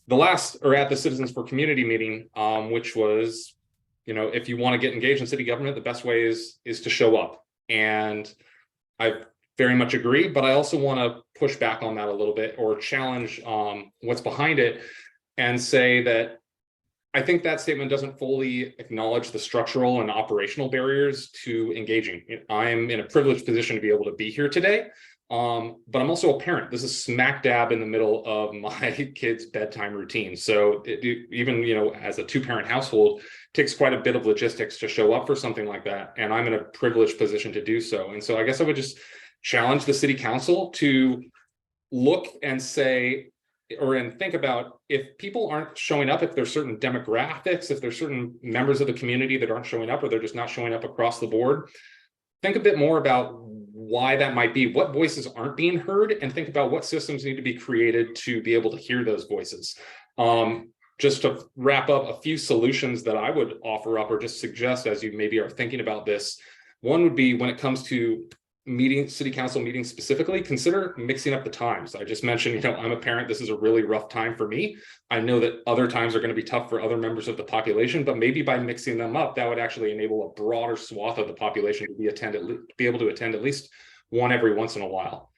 the Citizens for Community meeting, which was, if you want to get engaged in city government, the best way is to show up. And I very much agree, but I also want to push back on that a little bit, or challenge what's behind it, and say that I think that statement doesn't fully acknowledge the structural and operational barriers to engaging. I'm in a privileged position to be able to be here today, but I'm also a parent. This is smack dab in the middle of my kids' bedtime routine. So even, as a two-parent household, it takes quite a bit of logistics to show up for something like that. And I'm in a privileged position to do so. And so I guess I would just challenge the city council to look and say, and think about, if people aren't showing up, if there's certain demographics, if there's certain members of the community that aren't showing up, or they're just not showing up across the board, think a bit more about why that might be, what voices aren't being heard, and think about what systems need to be created to be able to hear those voices. Just to wrap up, a few solutions that I would offer up or just suggest as you maybe are thinking about this. One would be, when it comes to city council meetings specifically, consider mixing up the times. I just mentioned, I'm a parent. This is a really rough time for me. I know that other times are going to be tough for other members of the population, but maybe by mixing them up, that would actually enable a broader swath of the population to be able to attend at least one every once in a while.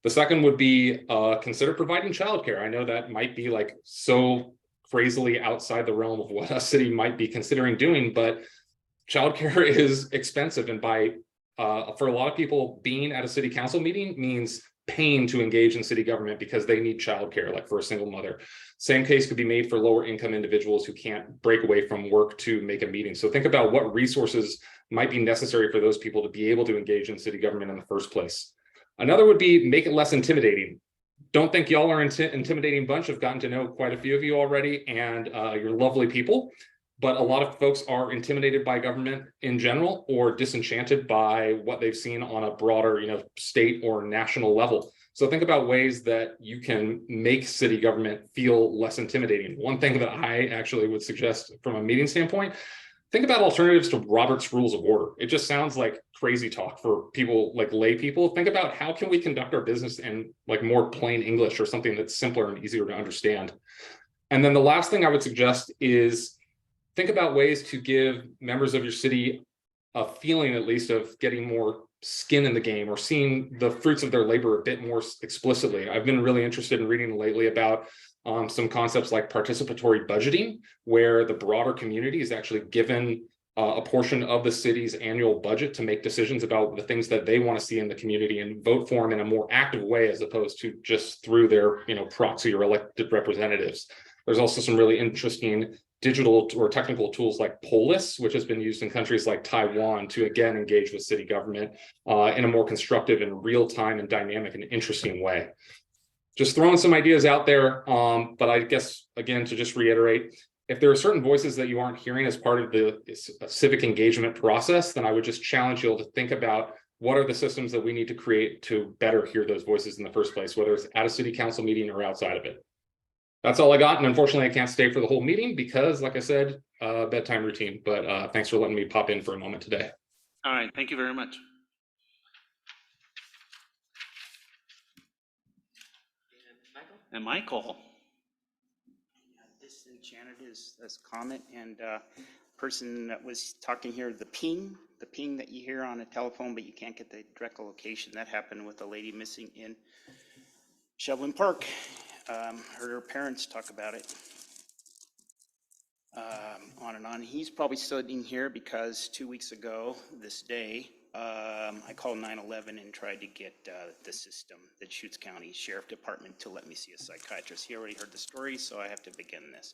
The second would be consider providing childcare. I know that might be like so crazily outside the realm of what a city might be considering doing, but childcare is expensive, and for a lot of people, being at a city council meeting means paying to engage in city government because they need childcare, like for a single mother. Same case could be made for lower income individuals who can't break away from work to make a meeting. So think about what resources might be necessary for those people to be able to engage in city government in the first place. Another would be make it less intimidating. Don't think y'all are an intimidating bunch. I've gotten to know quite a few of you already, and you're lovely people. But a lot of folks are intimidated by government in general, or disenchanted by what they've seen on a broader, state or national level. So think about ways that you can make city government feel less intimidating. One thing that I actually would suggest from a meeting standpoint, think about alternatives to Robert's Rules of Order. It just sounds like crazy talk for people, like lay people. Think about, how can we conduct our business in like more plain English, or something that's simpler and easier to understand. And then the last thing I would suggest is, think about ways to give members of your city a feeling, at least, of getting more skin in the game or seeing the fruits of their labor a bit more explicitly. I've been really interested in reading lately about some concepts like participatory budgeting, where the broader community is actually given a portion of the city's annual budget to make decisions about the things that they want to see in the community and vote for them in a more active way, as opposed to just through their, proxy or elected representatives. There's also some really interesting digital or technical tools like Polis, which has been used in countries like Taiwan to again engage with city government in a more constructive and real-time and dynamic and interesting way. Just throwing some ideas out there, but I guess, again, to just reiterate, if there are certain voices that you aren't hearing as part of the civic engagement process, then I would just challenge you all to think about what are the systems that we need to create to better hear those voices in the first place, whether it's at a city council meeting or outside of it. That's all I got, and unfortunately I can't stay for the whole meeting because, like I said, bedtime routine, but thanks for letting me pop in for a moment today. All right, thank you very much. And Michael. Disenchanted is comment, and person that was talking here, the ping that you hear on a telephone, but you can't get the direct location. That happened with a lady missing in Shoveling Park. Heard her parents talk about it. On and on. He's probably sitting here because 2 weeks ago, this day, I called 911 and tried to get the system, the Deschutes County Sheriff Department, to let me see a psychiatrist. He already heard the story, so I have to begin this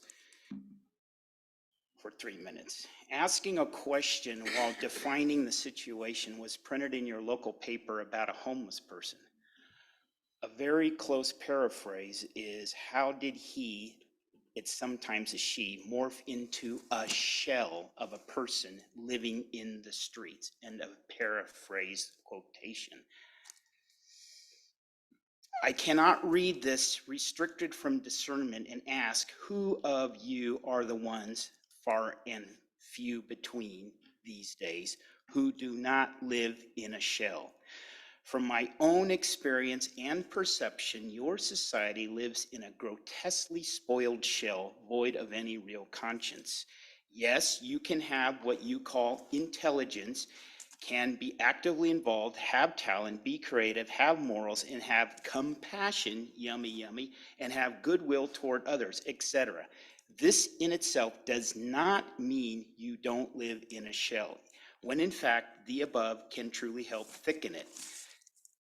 for 3 minutes. Asking a question while defining the situation was printed in your local paper about a homeless person. A very close paraphrase is, how did he, it's sometimes a she, morph into a shell of a person living in the streets? End of paraphrase quotation. I cannot read this restricted from discernment and ask, who of you are the ones, far and few between these days, who do not live in a shell? From my own experience and perception, your society lives in a grotesquely spoiled shell, void of any real conscience. Yes, you can have what you call intelligence, can be actively involved, have talent, be creative, have morals, and have compassion, yummy, yummy, and have goodwill toward others, etc. This in itself does not mean you don't live in a shell, when in fact the above can truly help thicken it.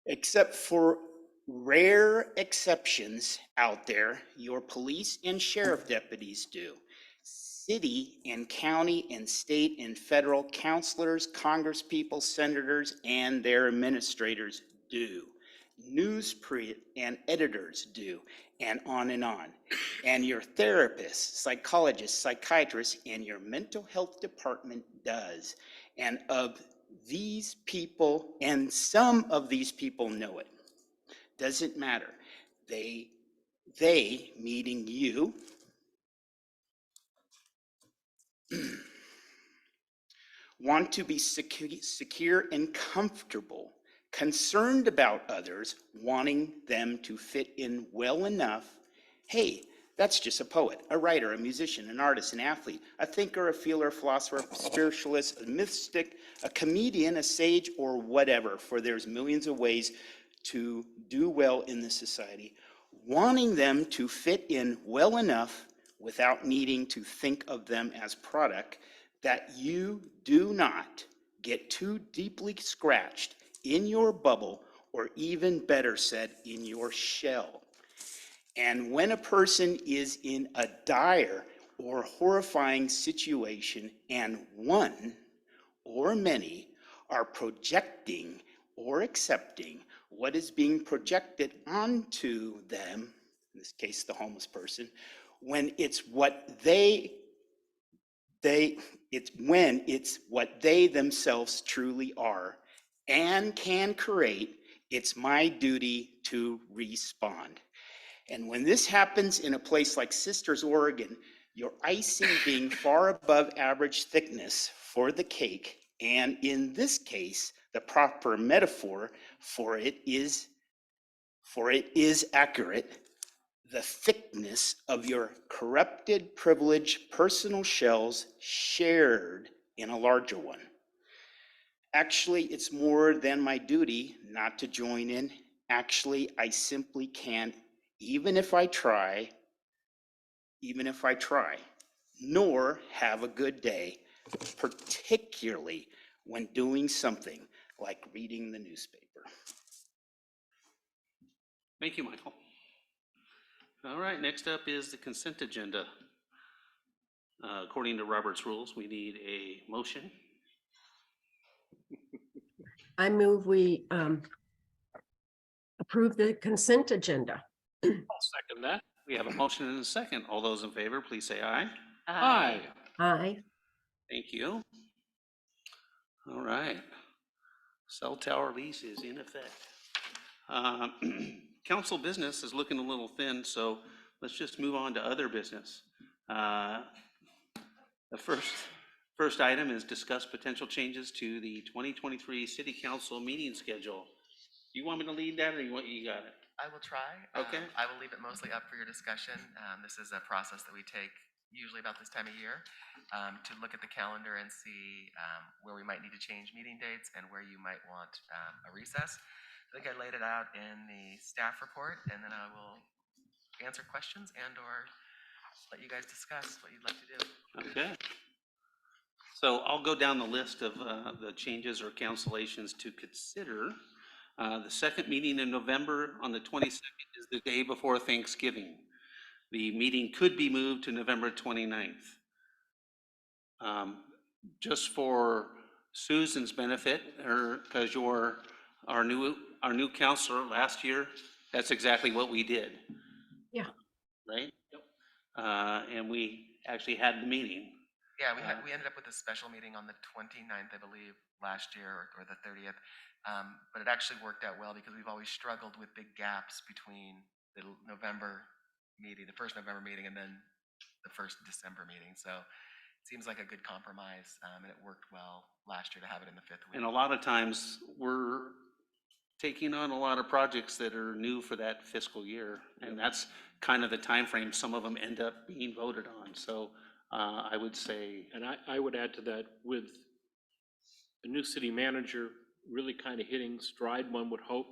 Except for rare exceptions out there, your police and sheriff deputies do. City and county and state and federal counselors, congresspeople, senators, and their administrators do. Newsprint and editors do, and on and on. And your therapist, psychologist, psychiatrist, and your mental health department does. And of these people, and some of these people know it. Doesn't matter. They meaning you, want to be secure and comfortable, concerned about others, wanting them to fit in well enough. Hey, that's just a poet, a writer, a musician, an artist, an athlete, a thinker, a feeler, a philosopher, a spiritualist, a mystic, a comedian, a sage, or whatever, for there's millions of ways to do well in this society, wanting them to fit in well enough without needing to think of them as product, that you do not get too deeply scratched in your bubble, or even better said, in your shell. And when a person is in a dire or horrifying situation, and one or many are projecting or accepting what is being projected onto them, in this case the homeless person, when it's what it's what they themselves truly are and can create, it's my duty to respond. And when this happens in a place like Sisters, Oregon, your icing being far above average thickness for the cake, and in this case, the proper metaphor for it is accurate, the thickness of your corrupted, privileged personal shells shared in a larger one. Actually, it's more than my duty not to join in. Actually, I simply can't, even if I try, nor have a good day, particularly when doing something like reading the newspaper. Thank you, Michael. All right, next up is the consent agenda. According to Robert's rules, we need a motion. I move we approve the consent agenda. I'll second that. We have a motion and a second. All those in favor, please say aye. Aye. Aye. Thank you. All right. Cell tower lease is in effect. Council business is looking a little thin, so let's just move on to other business. The first item is discuss potential changes to the 2023 City Council meeting schedule. You want me to lead that, or you got it? I will try. Okay. I will leave it mostly up for your discussion. This is a process that we take usually about this time of year to look at the calendar and see where we might need to change meeting dates and where you might want a recess. I think I laid it out in the staff report, and then I will answer questions and or let you guys discuss what you'd like to do. Okay. So I'll go down the list of the changes or cancellations to consider. The second meeting in November on the 22nd is the day before Thanksgiving. The meeting could be moved to November 29th. Just for Susan's benefit, because you're our new counselor last year, that's exactly what we did. Yeah. Right? And we actually had the meeting. Yeah, we ended up with a special meeting on the 29th, I believe, last year, or the 30th. But it actually worked out well because we've always struggled with big gaps between the November meeting, the first November meeting, and then the first December meeting. So it seems like a good compromise, and it worked well last year to have it in the fifth week. And a lot of times we're taking on a lot of projects that are new for that fiscal year, and that's kind of the time frame some of them end up being voted on. So I would say, And I would add to that, with a new city manager really kind of hitting stride, one would hope,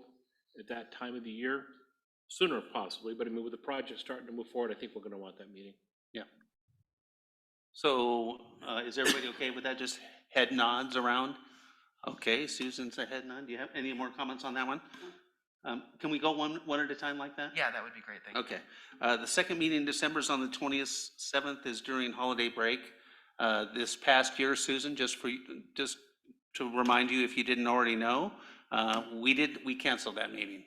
at that time of the year, sooner possibly, but I mean, with the project starting to move forward, I think we're gonna want that meeting. yeah. So is everybody okay with that? Just head nods around? Okay, Susan's a head nod. Do you have any more comments on that one? Can we go one at a time like that? Yeah, that would be great. Thank you. Okay. The second meeting in December is on the 27th, is during holiday break. This past year, Susan, just to remind you, if you didn't already know, we canceled that meeting.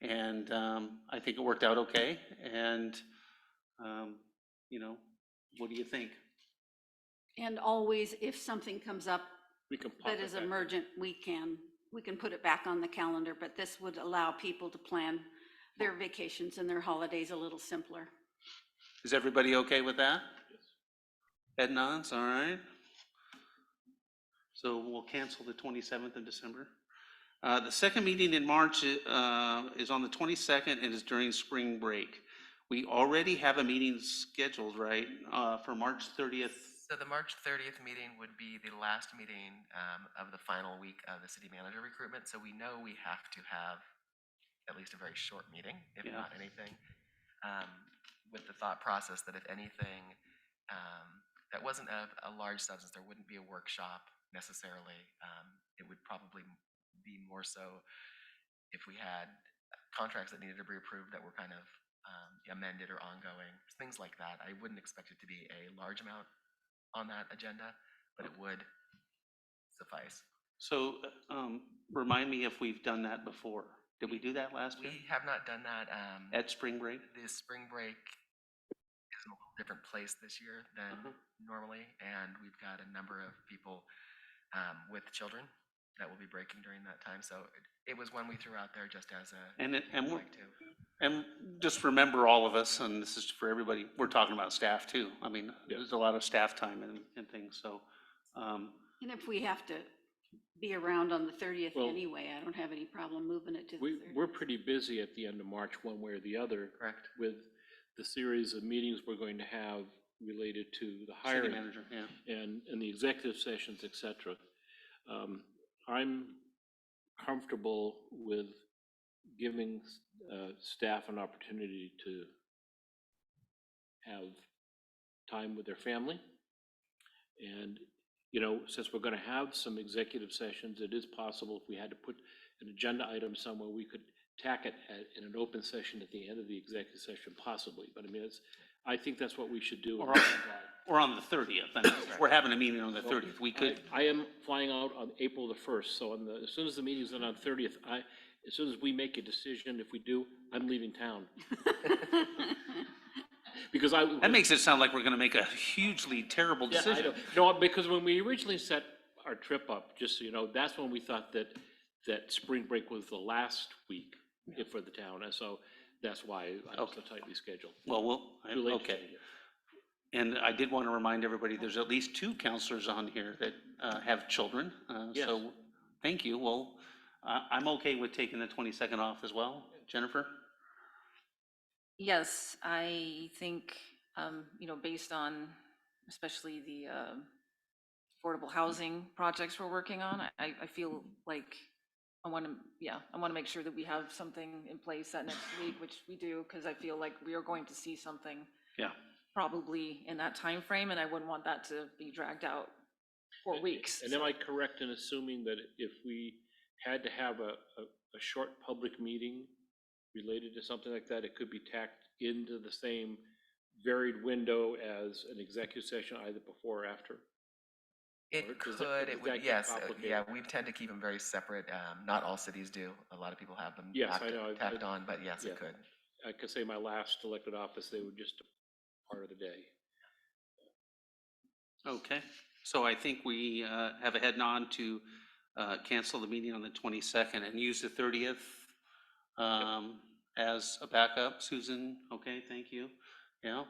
And I think it worked out okay. And, what do you think? And always, if something comes up We can pop that it is back. emergent, we can put it back on the calendar, but this would allow people to plan their vacations and their holidays a little simpler. Is everybody okay with that? Head nods, all right. So we'll cancel the 27th of December. The second meeting in March is on the 22nd and is during spring break. We already have a meeting scheduled, right, for March 30th? So the March 30th meeting would be the last meeting of the final week of the city manager recruitment. So we know we have to have at least a very short meeting, if Yeah. not anything, with the thought process that if anything that wasn't a large substance, there wouldn't be a workshop necessarily. It would probably be more so if we had contracts that needed to be approved that were kind of amended or ongoing, things like that. I wouldn't expect it to be a large amount on that agenda, but it would suffice. So remind me if we've done that before. Did we do that last year? We have not done that. At spring break? The spring break is in a little different place this year than normally, and we've got a number of people with children that will be breaking during that time. So it was one we threw out there just as a And just remember, all of us, and this is for everybody, we're talking about staff too. I mean, there's a lot of staff time and things, so. And if we have to be around on the 30th Well, anyway, I don't have any problem moving it to the 30th. We're pretty busy at the end of March, one way or the other. Correct. With the series of meetings we're going to have related to the City hiring manager, yeah. and the executive sessions, et cetera. I'm comfortable with giving staff an opportunity to have time with their family. And, since we're going to have some executive sessions, it is possible if we had to put an agenda item somewhere, we could tack it in an open session at the end of the executive session, possibly. But I mean, I think that's what we should do. Or on the 30th. I mean, if we're having a meeting on the 30th. We could. I am flying out on April the 1st, so as soon as the meeting's on 30th, as soon as we make a decision, if we do, I'm leaving town. Because That makes it sound like we're going to make a hugely terrible Yeah, I decision. know. No, because when we originally set our trip up, just so you know, that's when we thought that spring break was the last week for the town, and so that's why I'm so tightly scheduled. Well, Too late to okay. change it. And I did want to remind everybody, there's at least 2 counselors on here that have children. Yes. So, thank you. Well, I'm okay with taking the 22nd off as well. Jennifer? Yes, I think, based on especially the affordable housing projects we're working on, I feel like I want to make sure that we have something in place that next week, which we do, because I feel like we are going to see something. Yeah. Probably in that time frame, and I wouldn't want that to be dragged out for weeks. And am I correct in assuming that if we had to have a short public meeting related to something like that, it could be tacked into the same varied window as an executive session, either before or after? It Or does could, it does would, that get yes, complicated? yeah, we tend to keep them very separate. Not all cities do. A lot of people have them Yes, I know. tacked on, but yes, Yeah. it could. I could say my last elected office, they were just a part of the day. Okay. So I think we have a head nod to cancel the meeting on the 22nd and use the 30th as a backup. Susan, okay, thank you. Yeah?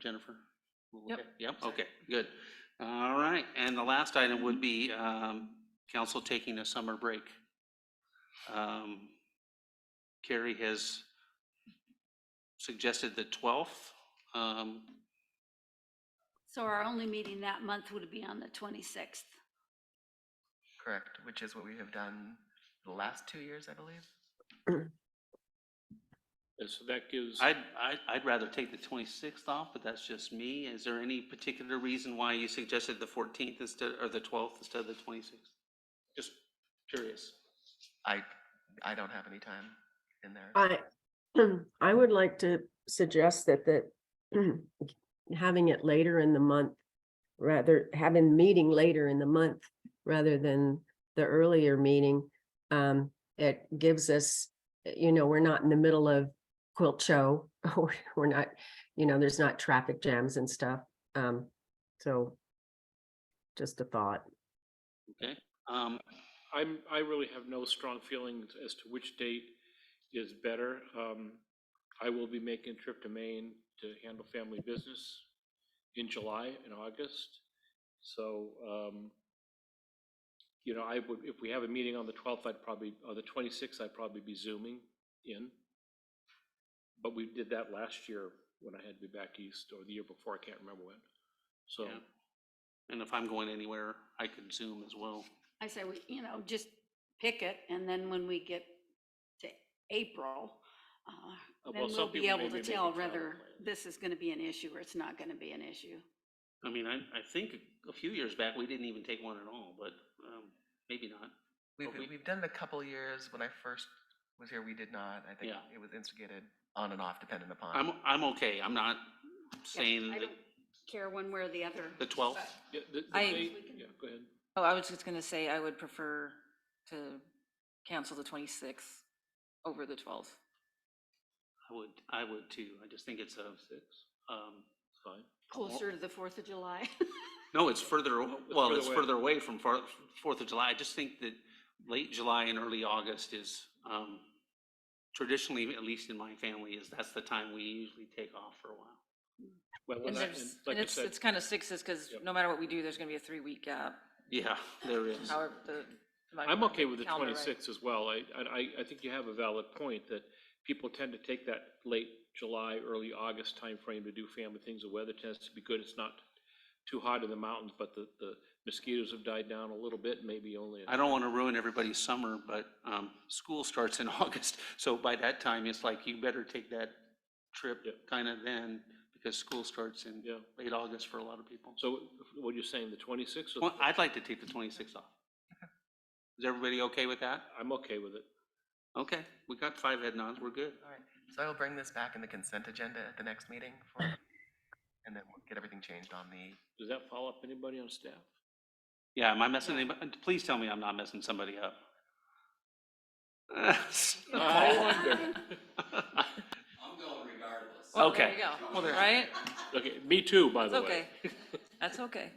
Jennifer? Yep. Okay. Yep, okay, good. All right, and the last item would be council taking a summer break. Carrie has suggested the 12th. So our only meeting that month would be on the 26th. Correct, which is what we have done the last 2 years, I believe. And so that gives, I'd rather take the 26th off, but that's just me. Is there any particular reason why you suggested the 14th instead, or the 12th instead of the 26th? Just curious. I don't have any time in there. I would like to suggest that having it later in the month, having meeting later in the month rather than the earlier meeting, it gives us, we're not in the middle of quilt show. We're not, there's not traffic jams and stuff. So just a thought. Okay. I really have no strong feelings as to which date is better. I will be making a trip to Maine to handle family business in July and August. So, I would, if we have a meeting on the 12th, or the 26th, I'd probably be Zooming in. But we did that last year when I had to be back east, or the year before, I can't remember when. So, Yeah. And if I'm going anywhere, I could Zoom as well. I say, just pick it, and then when we get to April, then well, we'll some be people able to maybe make tell a travel whether plan. this is going to be an issue or it's not going to be an issue. I mean, I think a few years back, we didn't even take one at all, but maybe not. We've done it a couple years. When I first was here, we did not. I think Yeah. it was instigated on and off, depending upon. I'm okay. I'm not saying I that don't care one way or the other. the 12th. Yeah, I- yeah, go ahead. Oh, I was just going to say I would prefer to cancel the 26th over the 12th. I would too. I just think it's a, Fine. Closer to the 4th of July. no, it's further, well, it's away. further away from 4th of July. I just think that late July and early August is, traditionally, at least in my family, that's the time we usually take off for a while. Well, And like I it's said, kind of sixes, because Yep. no matter what we do, there's going to be a 3-week gap. Yeah, there is. However, I'm okay with the calendar, right? 26th as well. I think you have a valid point that people tend to take that late July, early August timeframe to do family things. The weather tends to be good. It's not too hot in the mountains, but the mosquitoes have died down a little bit, maybe only. I don't want to ruin everybody's summer, but school starts in August. So by that time, it's like you better take that trip Yeah. kind of then, because school starts in Yeah. late August for a lot of people. So what you're saying, the 26th? Well, I'd like to take the 26th off. Is everybody okay with that? I'm okay with it. Okay, we got 5 head nods, we're good. All right, so I will bring this back in the consent agenda at the next meeting for, and then we'll get everything changed on the, Does that follow up anybody on staff? Yeah, am I messing anybody? Please tell me I'm not messing somebody up. I wonder. Well, Okay. There you Well, go, there- right? Okay, me too, by It's the way. okay. That's okay.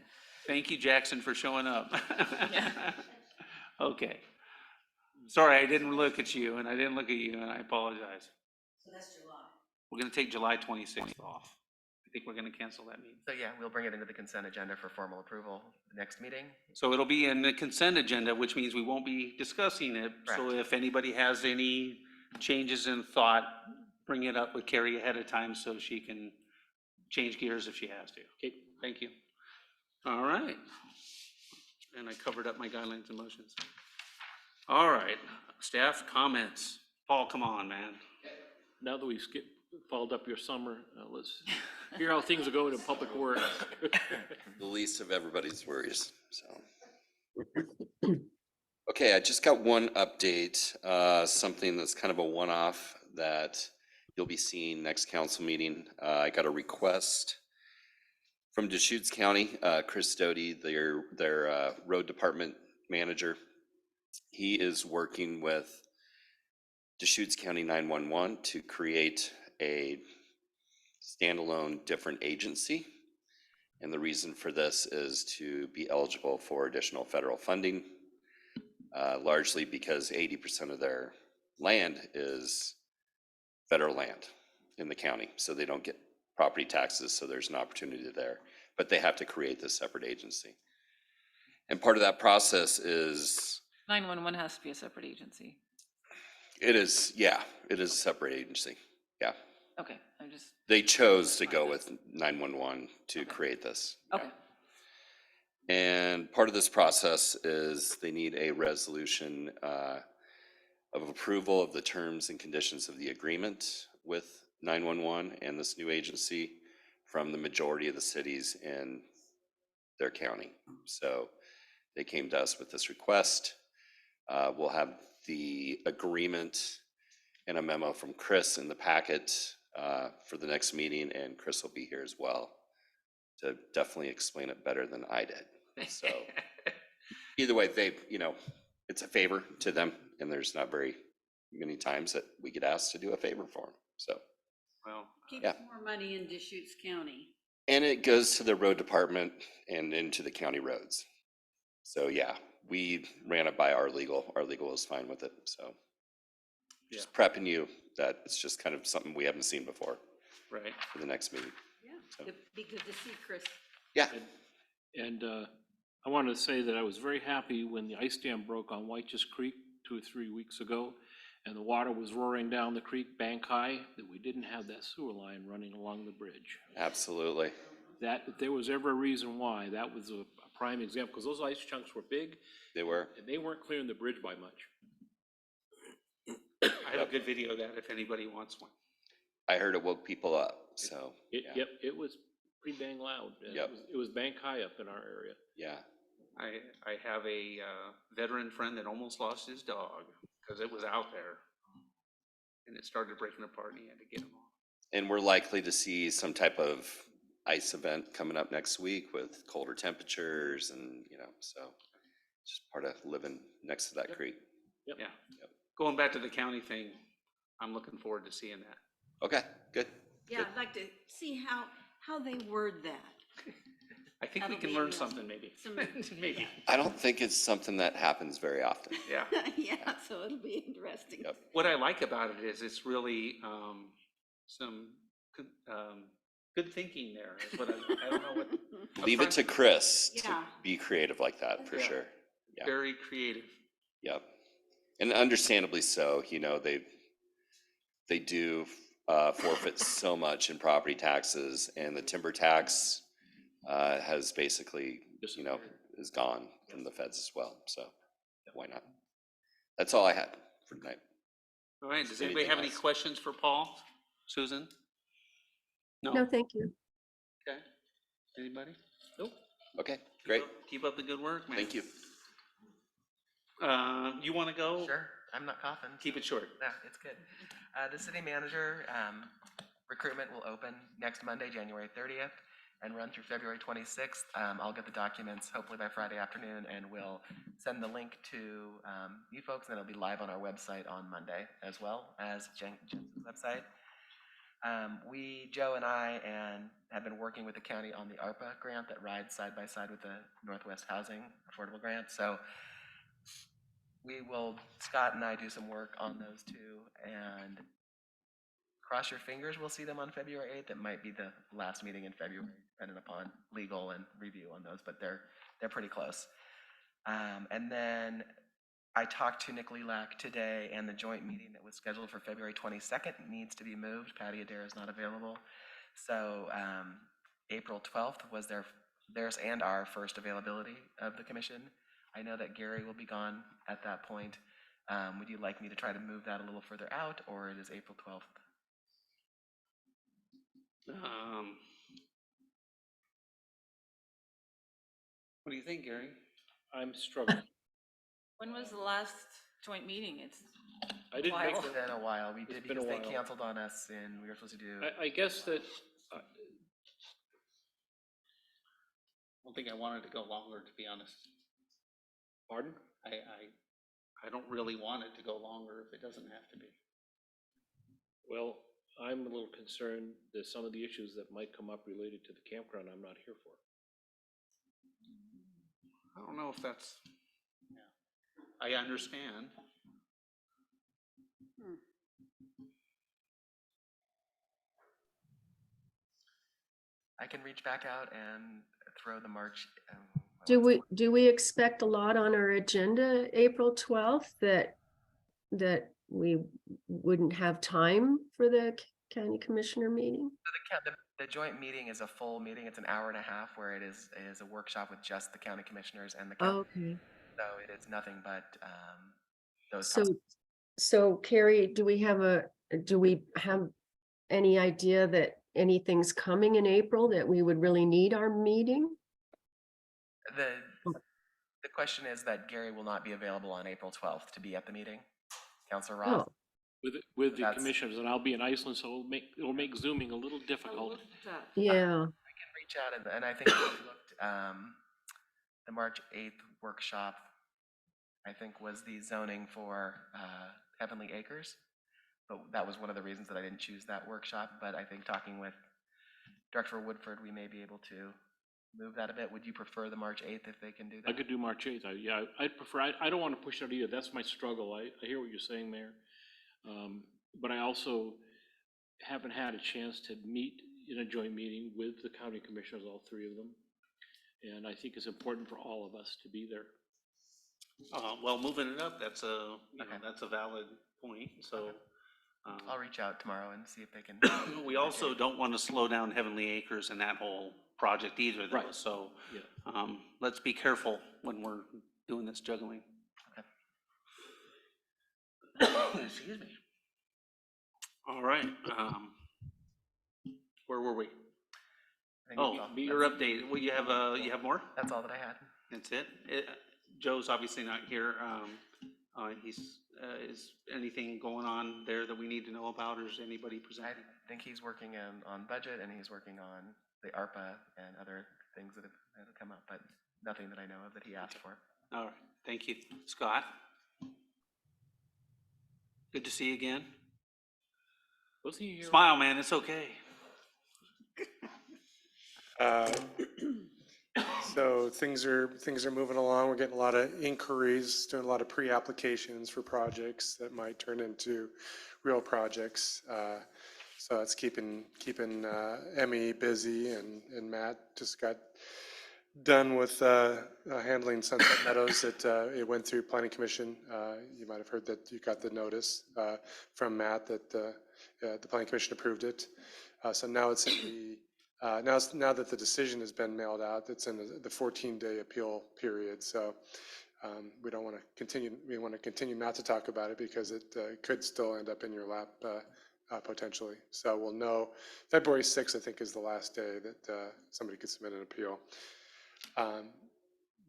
Thank you, Jackson, for showing up. Yeah. Okay. Sorry, I didn't look at you, and I didn't look at you, and I apologize. So that's July. We're gonna take July 26th off. I think we're gonna cancel that meeting. so yeah, we'll bring it into the consent agenda for formal approval the next meeting. So it'll be in the consent agenda, which means we won't be discussing it. So Correct. if anybody has any changes in thought, bring it up with Carrie ahead of time so she can change gears if she has to. Okay, thank you. All right. And I covered up my guidelines and motions. All right, staff comments. Paul, come on, man. Now that we've followed up your summer, let's hear how things are going in public works. The least of everybody's worries, so. Okay, I just got one update, something that's kind of a one-off that you'll be seeing next council meeting. I got a request from Deschutes County, Chris Doty, their road department manager. He is working with Deschutes County 911 to create a standalone different agency. And the reason for this is to be eligible for additional federal funding, largely because 80% of their land is federal land in the county. So they don't get property taxes, so there's an opportunity there. But they have to create this separate agency. And part of that process is 911 has to be a separate agency. it is a separate agency. Yeah. Okay, I'm just, They chose to go with 911 to create this. okay. And part of this process is they need a resolution of approval of the terms and conditions of the agreement with 911 and this new agency from the majority of the cities in their county. So they came to us with this request. We'll have the agreement and a memo from Chris in the packet for the next meeting, and Chris will be here as well to definitely explain it better than I did. So either way, it's a favor to them, and there's not very many times that we get asked to do a favor for them. So, Well, Keeps Yeah. more money in Deschutes County. and it goes to the road department and into the county roads. So yeah, we ran it by our legal. Our legal was fine with it. So just prepping you that it's just kind of something we haven't seen before right. for the next meeting. Yeah, So- it'd be good to see Chris. Yeah. And I wanted to say that I was very happy when the ice dam broke on White's Creek 2 or 3 weeks ago, and the water was roaring down the creek bank high, that we didn't have that sewer line running along the bridge. Absolutely. That, if there was ever a reason why, that was a prime example, because those ice chunks were big, They were. and they weren't clearing the bridge by much. I have a good video of that if anybody wants one. I heard it woke people up. So yeah. Yep, it was pretty dang loud. And Yep. It was bank high up in our area. Yeah. I have a veteran friend that almost lost his dog because it was out there. And it started breaking apart and he had to get him off. And we're likely to see some type of ice event coming up next week with colder temperatures and, so just part of living next to that Yep. creek. Yep. Yeah. Going back to the county thing, I'm looking forward to seeing that. Okay, good. Yeah, I'd like to see how they word that. I think we That'll can be, learn something maybe. some- Maybe, I don't think it's something that happens very often. yeah. Yeah, so it'll be interesting. Yep. What I like about it is it's really some good thinking there. Is what I don't know what. Leave it to Chris to Yeah. be creative like that, for Yeah. sure. Yeah. Very creative. Yep. And understandably so, they do forfeit so much in property taxes, and the timber tax has basically, Disappeared. is gone from the feds as well, so why not? That's all I had for tonight. All right, does anybody Anything have any else? questions for Paul? Susan? No, thank you. Okay. Anybody? Nope. Okay, great. Keep up the good work, man. Thank you. You want to go? Sure, I'm not coughing. Keep it short. No, it's good. The city manager recruitment will open next Monday, January 30th, and run through February 26th. I'll get the documents hopefully by Friday afternoon, and we'll send the link to you folks, and it'll be live on our website on Monday, as well as Jensen's website. Joe and I, have been working with the county on the ARPA grant that rides side by side with the Northwest Housing Affordable Grant. So Scott and I do some work on those two, and cross your fingers, we'll see them on February 8th. It might be the last meeting in February, depending upon legal and review on those, but they're pretty close. And then I talked to Nick Lilac today, and the joint meeting that was scheduled for February 22nd needs to be moved. Patty Adair is not available. So April 12th was theirs and our first availability of the commission. I know that Gary will be gone at that point. Would you like me to try to move that a little further out, or it is April 12th? What do you think, Gary? I'm struggling. When was the last joint meeting? It's I didn't make Wow. It's been a while. We It's did been a because they while. canceled on us, and we were supposed to do. I guess that, I don't think I wanted to go longer, to be honest. pardon? I don't really want it to go longer if it doesn't have to be. Well, I'm a little concerned that some of the issues that might come up related to the campground, I'm not here for. I don't know if that's, yeah. I understand. I can reach back out and throw the March. Do we expect a lot on our agenda April 12th that we wouldn't have time for the county commissioner meeting? The joint meeting is a full meeting. It's an hour and a half, where it is a workshop with just the county commissioners and the county. Okay. So it is nothing but those. So Carrie, do we have any idea that anything's coming in April that we would really need our meeting? The question is that Gary will not be available on April 12th to be at the meeting. Counselor Roth. Oh, With the That's- commissioners, and I'll be in Iceland, so it'll make Zooming a little difficult. yeah. I can reach out, and I think we looked, the March 8th workshop, I think, was the zoning for Heavenly Acres. But that was one of the reasons that I didn't choose that workshop. But I think talking with Director Woodford, we may be able to move that a bit. Would you prefer the March 8th if they can do that? I could do March 8th. I'd prefer, I don't want to push it either. That's my struggle. I hear what you're saying, Mayor. But I also haven't had a chance to meet in a joint meeting with the county commissioners, all three of them. And I think it's important for all of us to be there. Well, moving it up, that's a valid point, so. I'll reach out tomorrow and see if they can. We also don't want to slow down Heavenly Acres and that whole project either, though, Right. so. Yeah. Let's be careful when we're doing this juggling. Excuse me. All right, where were we? I think Oh, that's all. your update. Well, you have more? That's all that I had. That's it? Joe's obviously not here. Is anything going on there that we need to know about, or is anybody I presenting? think he's working on budget, and he's working on the ARPA and other things that have come up, but nothing that I know of that he asked for. All right, thank you. Scott? Good to see you again. Was he here? Smile, man, it's okay. So things are moving along. We're getting a lot of inquiries, doing a lot of pre-applications for projects that might turn into real projects. So it's keeping Emmy busy, and Matt just got done with handling Sunset Meadows. It went through Planning Commission. You might have heard that you got the notice from Matt that the Planning Commission approved it. So now it's in Now that the decision has been mailed out, it's in the 14-day appeal period. So we don't want to continue. We want to continue not to talk about it because it could still end up in your lap potentially. So we'll know February 6th, I think, is the last day that somebody could submit an appeal.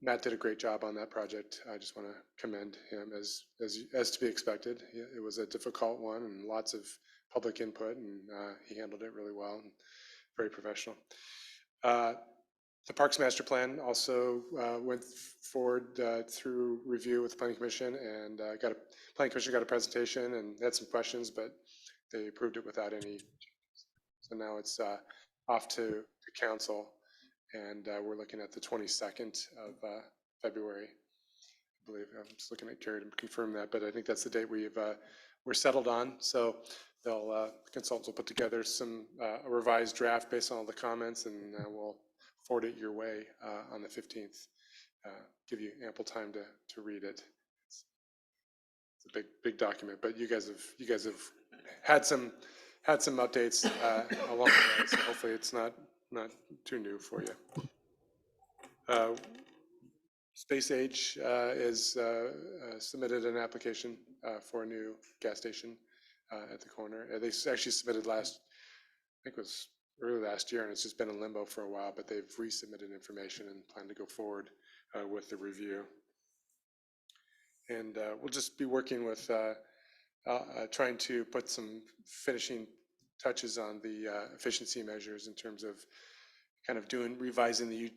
Matt did a great job on that project. I just want to commend him as to be expected. It was a difficult one and lots of public input, and he handled it really well and very professional. The Parks Master Plan also went forward through review with the Planning Commission, and Planning Commission got a presentation and had some questions, but they approved it without any. So now it's off to council, and we're looking at the 22nd of February, I believe. I'm just looking at Carrie to confirm that, but I think that's the date we're settled on. So consultants will put together a revised draft based on all the comments, and we'll forward it your way on the 15th. Give you ample time to read it. It's a big document, but you guys have had some updates along the way, so hopefully it's not too new for you. Space Age is submitted an application for a new gas station at the corner. They actually submitted I think it was early last year, and it's just been in limbo for a while, but they've resubmitted information and plan to go forward with the review. And we'll just be working with trying to put some finishing touches on the efficiency measures in terms of kind of revising the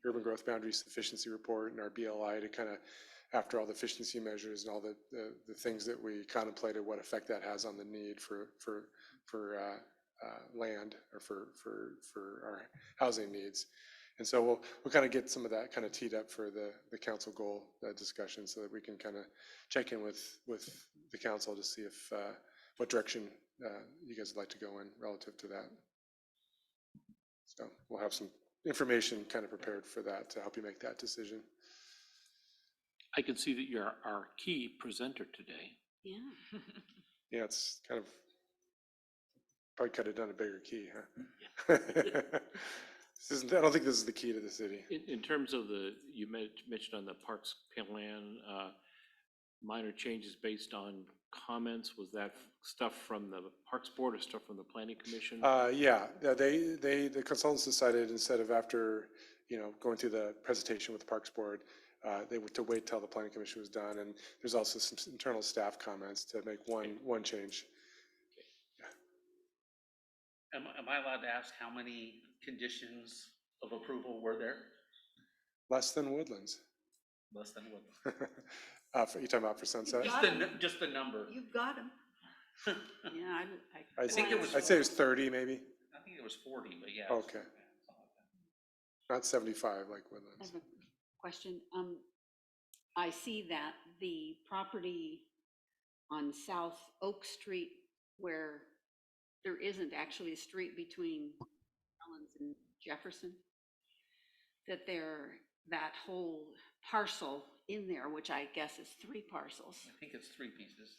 urban growth boundaries efficiency report and our BLI to kind of, after all the efficiency measures and all the things that we contemplated, what effect that has on the need for land or for our housing needs. And so we'll kind of get some of that kind of teed up for the council goal discussion, so that we can kind of check in with the council to see if what direction you guys would like to go in relative to that. So we'll have some information kind of prepared for that to help you make that decision. I can see that you're our key presenter today. Yeah. Yeah, it's kind of, probably could have done a bigger key, huh? I don't think this is the key to the city. In terms of you mentioned on the Parks Plan, minor changes based on comments, was that stuff from the Parks Board or stuff from the Planning Commission? Yeah, the consultants decided, instead of after, going through the presentation with the Parks Board, they were to wait till the Planning Commission was done, and there's also some internal staff comments to make one change. Am I allowed to ask how many conditions of approval were there? Less than Woodlands. Less than what? You talking about for Sunset? Just the number. You've got them. Yeah, I'd think it was- I'd say it was 30, maybe. I think it was 40, but yeah. Okay. Not 75 like I Woodlands. have a question. I see that the property on South Oak Street, where there isn't actually a street between Collins and Jefferson, that whole parcel in there, which I guess is 3 parcels, I think it's 3 pieces.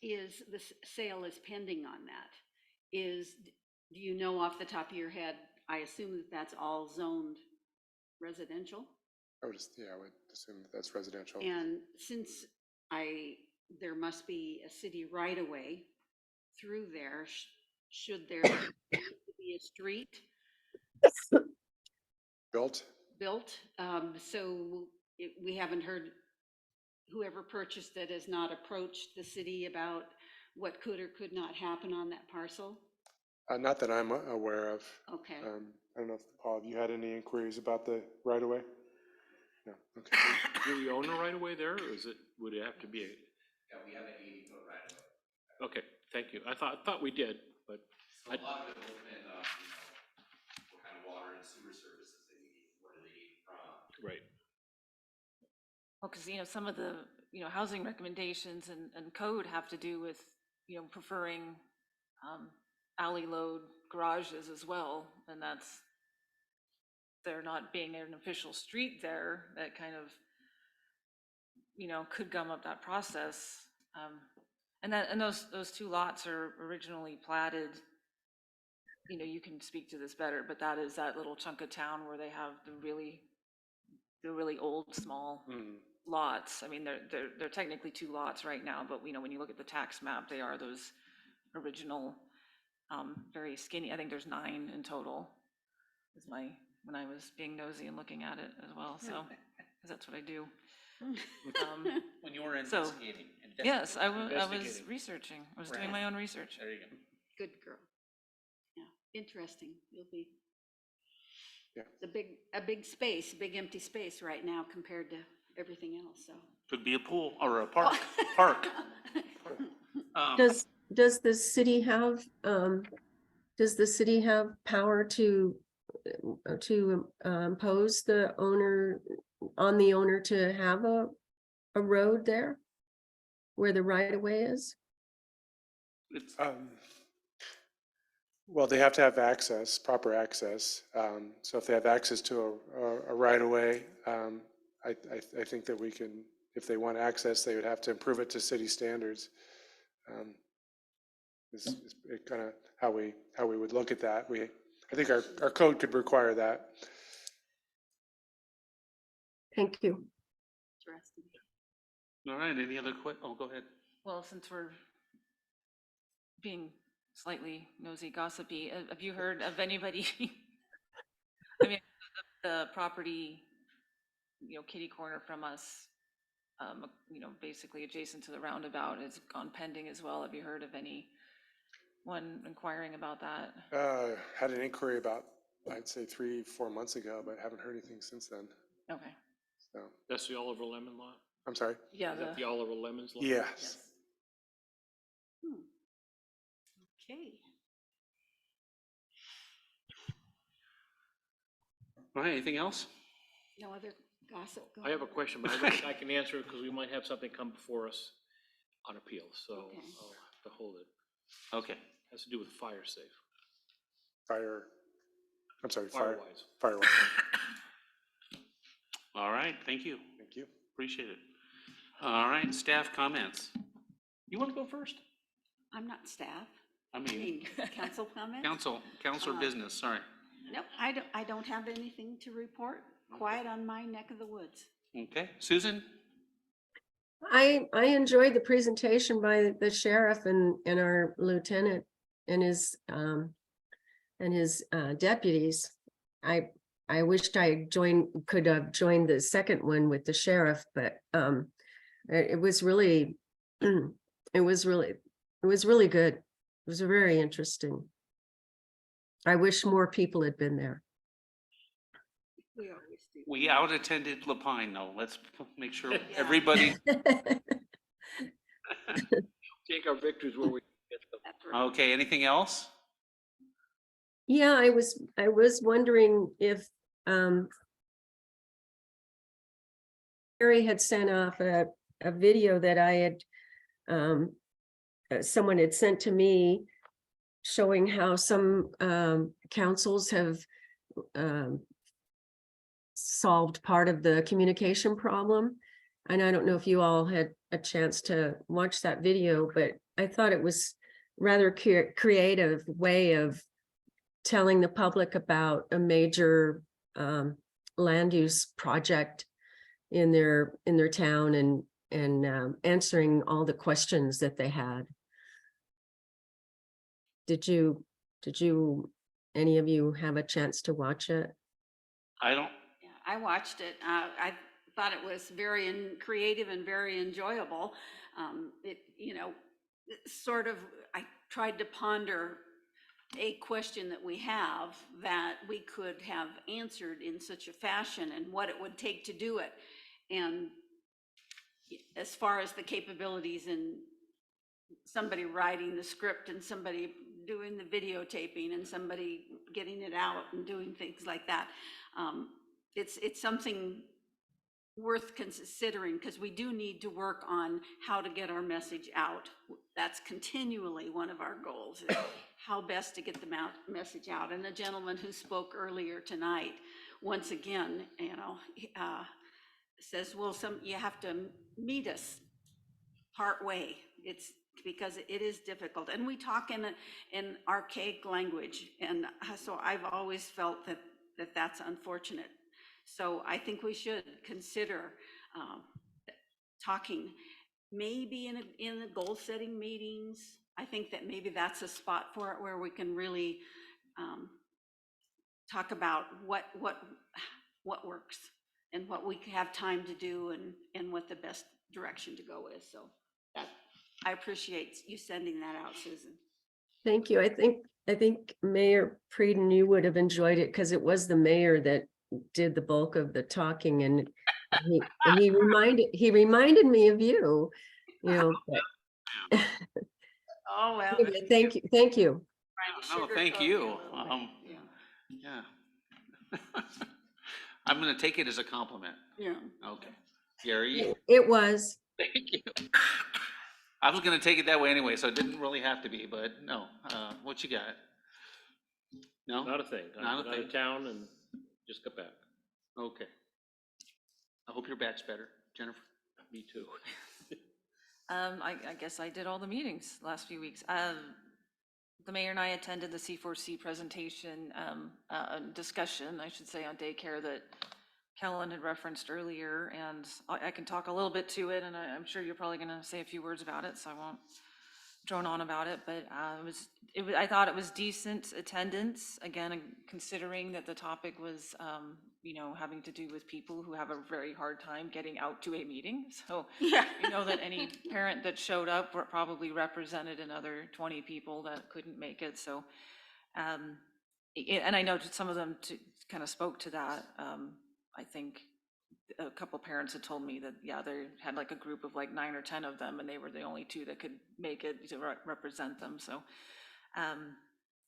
the sale is pending on that. Do you know off the top of your head? I assume that that's all zoned residential. I would assume that's residential. And since there must be a city right of way through there, should there be a street Built? So we haven't heard, whoever purchased it has not approached the city about what could or could not happen on that parcel? Not that I'm aware of. Okay. I don't know if, Paul, have you had any inquiries about the right of way? No, okay. Do we own a right of way there, or would it have to be Yeah, we have an 80-foot right of way. okay, thank you. I thought we did, but. So a lot of it will depend on, what kind of water and sewer services they need, where do they need from. Right. Well, because, some of the, housing recommendations and code have to do with, preferring alley load garages as well. And there not being an official street there, that kind of, could gum up that process. And those 2 lots are originally platted you know, you can speak to this better, but that is that little chunk of town where they have the really old, small lots. I mean, they're technically 2 lots right now, but you know, when you look at the tax map, they are those original, very skinny. I think there's 9 in total. Is when I was being nosy and looking at it as well. So, because that's what I do. When you were So, investigating. Yes, I was Investigating. researching. I was doing Right. my own research. There you go. Good girl. Yeah, interesting. You'll be. Yeah. A big space, big empty space right now compared to everything else, so. Could be a pool or a park. Does the city have, power to impose on the owner to have a road there where the right of way is? It's, Well, they have to have access, proper access. So if they have access to a right of way, I think that we can, if they want access, they would have to improve it to city standards. Is kind of how we would look at that. I think our code could require that. Thank you. Interesting. all right, any other go ahead. Well, since we're being slightly nosy, gossipy, have you heard of anybody? I mean, the property, you know, kitty corner from us, you know, basically adjacent to the roundabout has gone pending as well. Have you heard of anyone inquiring about that? Had an inquiry about, I'd say 3-4 months ago, but haven't heard anything since then. Okay. So, That's the Oliver Lemon lot? I'm sorry? Yeah. Is that the Oliver Lemons lot? Yes. Okay. All right, anything else? No other gossip? I have a question, but I don't think I can answer it because we might have something come before us on appeal, so Okay. I'll have to hold it. Okay. Has to do with fire safe. Firewise. All right, thank you. Thank you. Appreciate it. All right, staff comments. You want to go first? I'm not staff. I mean, Council comments? council business, sorry. Nope, I don't have anything to report. Quiet on my neck of the woods. Okay, Susan? I enjoyed the presentation by the sheriff and our lieutenant and his deputies. I wished I could have joined the second one with the sheriff, but it was really good. It was very interesting. I wish more people had been there. We always do. We out-attended Lapine, though. Let's make sure everybody. Take our victories where we get them. That's right. Okay, anything else? Yeah, I was wondering if Harry had sent off a video that I had someone had sent to me showing how some councils have solved part of the communication problem. And I don't know if you all had a chance to watch that video, but I thought it was rather creative way of telling the public about a major land use project in their town and answering all the questions that they had. Did any of you have a chance to watch it? I don't. Yeah, I watched it. I thought it was very creative and very enjoyable. I tried to ponder a question that we have that we could have answered in such a fashion and what it would take to do it. And as far as the capabilities and somebody writing the script and somebody doing the videotaping and somebody getting it out and doing things like that, it's something worth considering, because we do need to work on how to get our message out. That's continually one of our goals, is how best to get the message out. And the gentleman who spoke earlier tonight, once again, says, well, you have to meet us part way. It's because it is difficult, and we talk in archaic language, and so I've always felt that that's unfortunate. So I think we should consider talking, maybe in the goal setting meetings. I think that maybe that's a spot for it where we can really talk about what works and what we have time to do, and what the best direction to go is. So that, I appreciate you sending that out, Susan. Thank you. I think Mayor Preden, you would have enjoyed it because it was the mayor that did the bulk of the talking, and he reminded me of you, but Oh, well. anyway, thank you. Thank you. No, thank you. Yeah. I'm gonna take it as a compliment. Yeah. Okay. Gary? It was. Thank you. I was gonna take it that way anyway, so it didn't really have to be, but no. What you got? No? Not a thing. Not a I've been out thing. of town and just got back. Okay. I hope your back's better, Jennifer. Me too. I guess I did all the meetings last few weeks. The mayor and I attended the C4C presentation, discussion, I should say, on daycare that Kellen had referenced earlier, and I can talk a little bit to it, and I'm sure you're probably gonna say a few words about it, so I won't drone on about it, but I thought it was decent attendance, again, considering that the topic was, having to do with people who have a very hard time getting out to a meeting. So Yeah. you know that any parent that showed up probably represented another 20 people that couldn't make it. So, and I know some of them kind of spoke to that. I think a couple parents had told me that, yeah, they had like a group of like 9 or 10 of them, and they were the only 2 that could make it to represent them. So,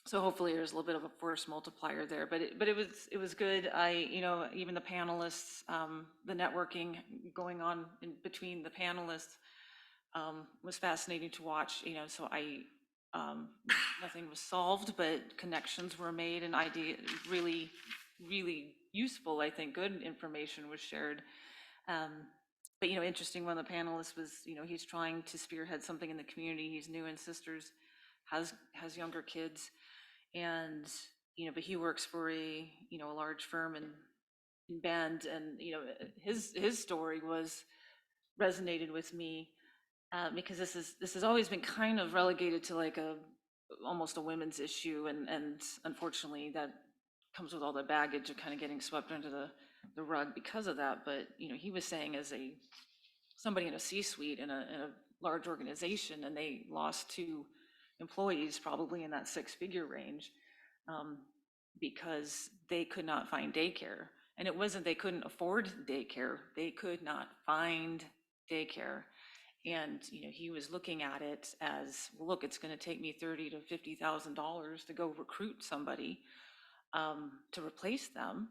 so hopefully there's a little bit of a force multiplier there, but it was good. Even the panelists, the networking going on in between the panelists was fascinating to watch. So nothing was solved, but connections were made, and really, really useful, I think, good information was shared. But interesting, one of the panelists was, he's trying to spearhead something in the community. He's new in Sisters, has younger kids, and but he works for a large firm in Bend, and his story resonated with me, because this has always been kind of relegated to like almost a women's issue, and unfortunately that comes with all the baggage of kind of getting swept under the rug because of that. But he was saying, as somebody in a C-suite in a large organization, and they lost 2 employees probably in that 6-figure range, because they could not find daycare. And it wasn't they couldn't afford daycare, they could not find daycare. And he was looking at it as, well, look, it's going to take me $30,000 to $50,000 to go recruit somebody to replace them.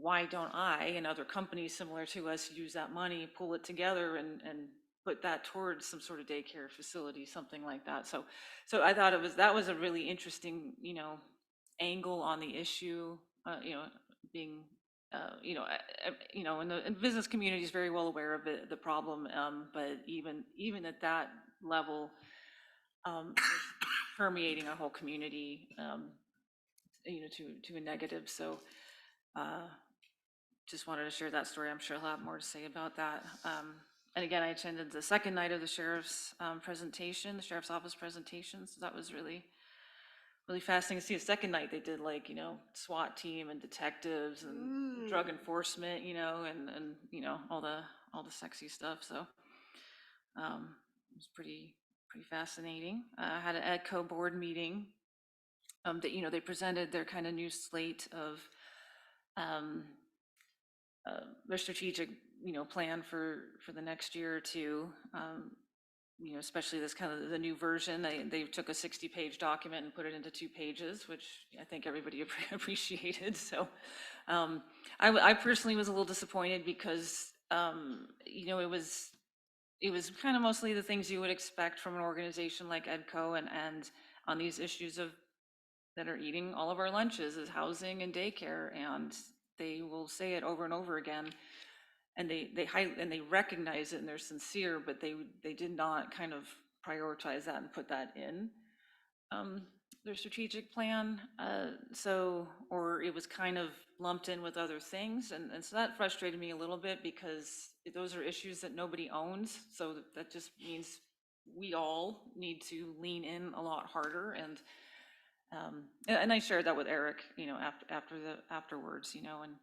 Why don't I and other companies similar to us use that money, pull it together, and put that towards some sort of daycare facility, something like that. So I thought that was a really interesting angle on the issue. Being and the business community is very well aware of the problem, but even at that level, permeating a whole community, to a negative. So just wanted to share that story. I'm sure I'll have more to say about that. And again, I attended the second night of the sheriff's presentation, the sheriff's office presentation. So that was really fascinating to see. The second night they did like, SWAT team and detectives and drug enforcement, and all the sexy stuff. So it was pretty fascinating. I had an EDCO board meeting that, they presented their kind of new slate of their strategic, plan for the next year or 2. Especially this kind of the new version. They took a 60-page document and put it into 2 pages, which I think everybody appreciated. So I personally was a little disappointed because it was kind of mostly the things you would expect from an organization like EDCO, and on these issues that are eating all of our lunches is housing and daycare, and they will say it over and over again. and they recognize it and they're sincere, but they did not kind of prioritize that and put that in their strategic plan. Or it was kind of lumped in with other things. And so that frustrated me a little bit because those are issues that nobody owns. So that just means we all need to lean in a lot harder. And I shared that with Eric, afterwards, and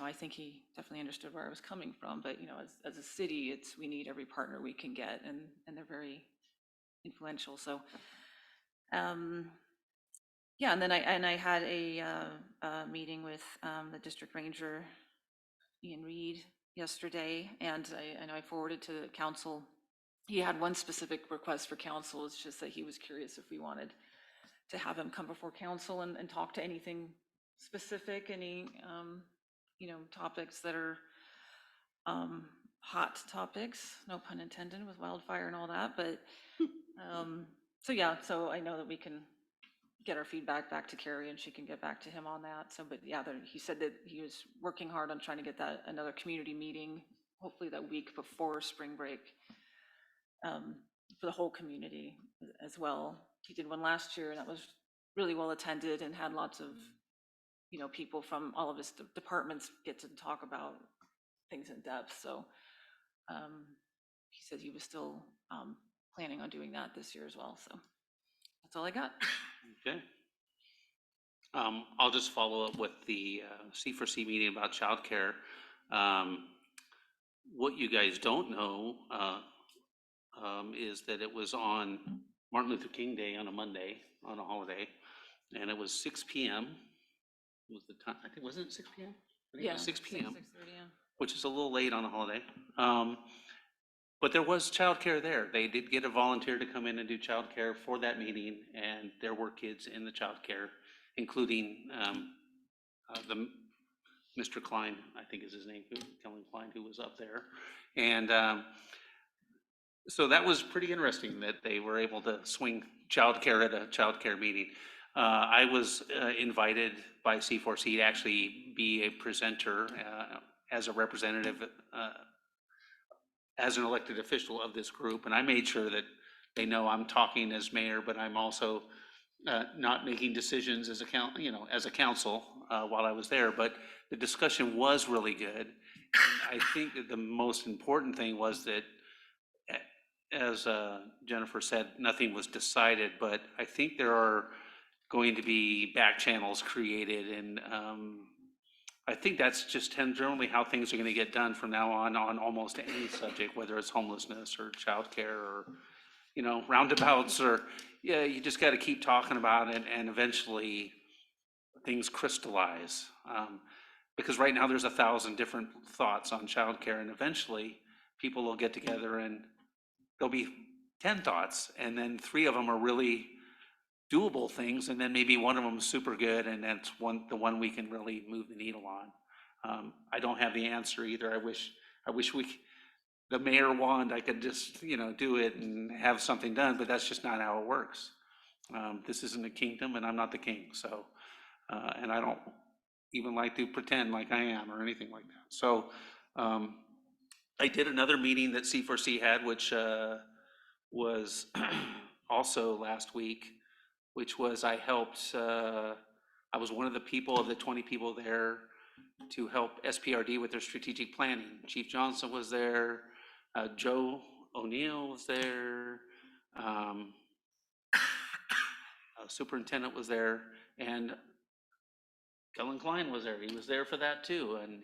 I think he definitely understood where I was coming from, but, as a city, we need every partner we can get, and they're very influential. So, yeah, and then I had a meeting with the district ranger, Ian Reed, yesterday, and I know I forwarded to the council. He had one specific request for council. It's just that he was curious if we wanted to have him come before council and talk to anything specific, any topics that are hot topics, no pun intended, with wildfire and all that. But so yeah, so I know that we can get our feedback back to Carrie and she can get back to him on that. So, but yeah, he said that he was working hard on trying to get that another community meeting, hopefully that week before spring break, for the whole community as well. He did one last year and that was really well attended and had lots of, people from all of his departments get to talk about things in depth. So he said he was still planning on doing that this year as well. So that's all I got. Okay. I'll just follow up with the C4C meeting about childcare. What you guys don't know is that it was on Martin Luther King Day on a Monday, on a holiday, and it was 6 p.m. was the time. I think, wasn't it 6 p.m.? I think it was 6 p.m., 6:30, yeah. which is a little late on a holiday. But there was childcare there. They did get a volunteer to come in and do childcare for that meeting, and there were kids in the childcare, including the Mr. Klein, I think is his name, Kellen Klein, who was up there. And so that was pretty interesting that they were able to swing childcare at a childcare meeting. I was invited by C4C to actually be a presenter as a representative, as an elected official of this group, and I made sure that they know I'm talking as mayor, but I'm also not making decisions as a council while I was there. But the discussion was really good. And I think that the most important thing was that, as Jennifer said, nothing was decided, but I think there are going to be back channels created, and I think that's just generally how things are going to get done from now on almost any subject, whether it's homelessness or childcare or, roundabouts, or, yeah, you just got to keep talking about it and eventually things crystallize. Because right now there's 1,000 different thoughts on childcare, and eventually people will get together and there'll be 10 thoughts, and then 3 of them are really doable things, and then maybe one of them is super good, and that's the one we can really move the needle on. I don't have the answer either. I wish the mayor wand, I could just, do it and have something done, but that's just not how it works. This isn't a kingdom, and I'm not the king, so, and I don't even like to pretend like I am or anything like that. So I did another meeting that C4C had, which was also last week, which was I was one of the people of the 20 people there to help SPRD with their strategic planning. Chief Johnson was there, Joe O'Neill was there, Superintendent was there, and Kellen Klein was there. He was there for that too, and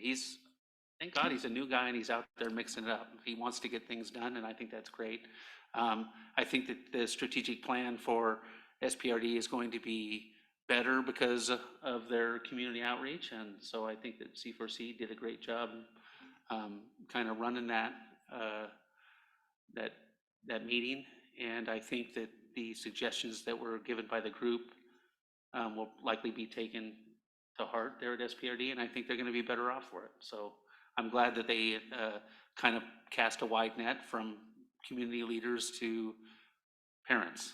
thank God he's a new guy and he's out there mixing it up. He wants to get things done, and I think that's great. I think that the strategic plan for SPRD is going to be better because of their community outreach, and so I think that C4C did a great job kind of running that meeting, and I think that the suggestions that were given by the group will likely be taken to heart there at SPRD, and I think they're going to be better off for it. So I'm glad that they kind of cast a wide net from community leaders to parents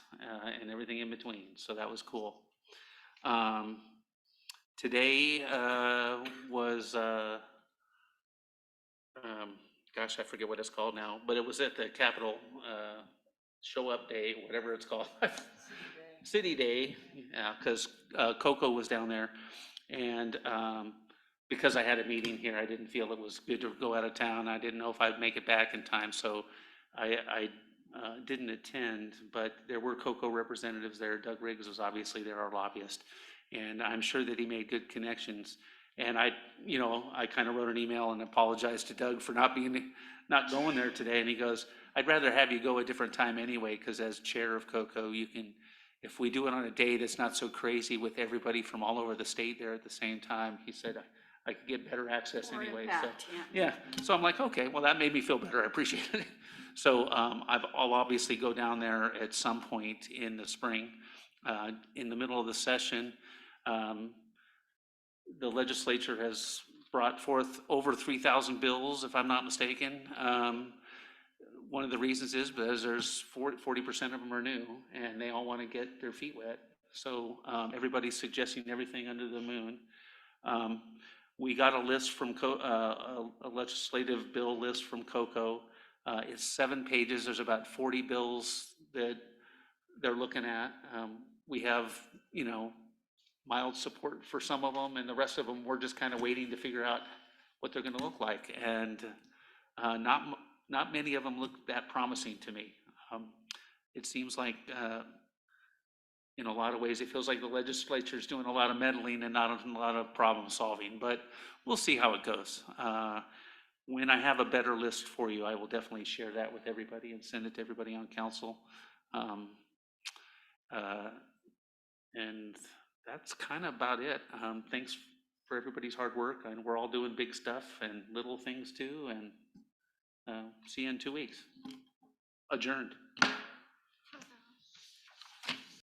and everything in between. So that was cool. Today was gosh, I forget what it's called now, but it was at the Capitol, Show Up Day, whatever it's called. City Day, yeah, because Coco was down there. And because I had a meeting here, I didn't feel it was good to go out of town. I didn't know if I'd make it back in time, so I didn't attend, but there were Coco representatives there. Doug Riggs was obviously there, our lobbyist, and I'm sure that he made good connections. And I kind of wrote an email and apologized to Doug for not going there today, and he goes, I'd rather have you go a different time anyway, because as chair of Coco, you can, if we do it on a day that's not so crazy with everybody from all over the state there at the same time, he said, I could get better access More anyway. impact, So, yeah. so I'm like, okay, well, that made me feel better. I appreciate it. So I'll obviously go down there at some point in the spring, in the middle of the session. The legislature has brought forth over 3,000 bills, if I'm not mistaken. One of the reasons is because there's 40% of them are new, and they all want to get their feet wet. So everybody's suggesting everything under the moon. We got a list from a legislative bill list from Coco. It's 7 pages. There's about 40 bills that they're looking at. We have, mild support for some of them, and the rest of them, we're just kind of waiting to figure out what they're going to look like. And not many of them look that promising to me. It seems like, in a lot of ways, it feels like the legislature is doing a lot of meddling and not a lot of problem solving, but we'll see how it goes. When I have a better list for you, I will definitely share that with everybody and send it to everybody on council. And that's kind of about it. Thanks for everybody's hard work, and we're all doing big stuff and little things too, and see you in 2 weeks. Adjourned.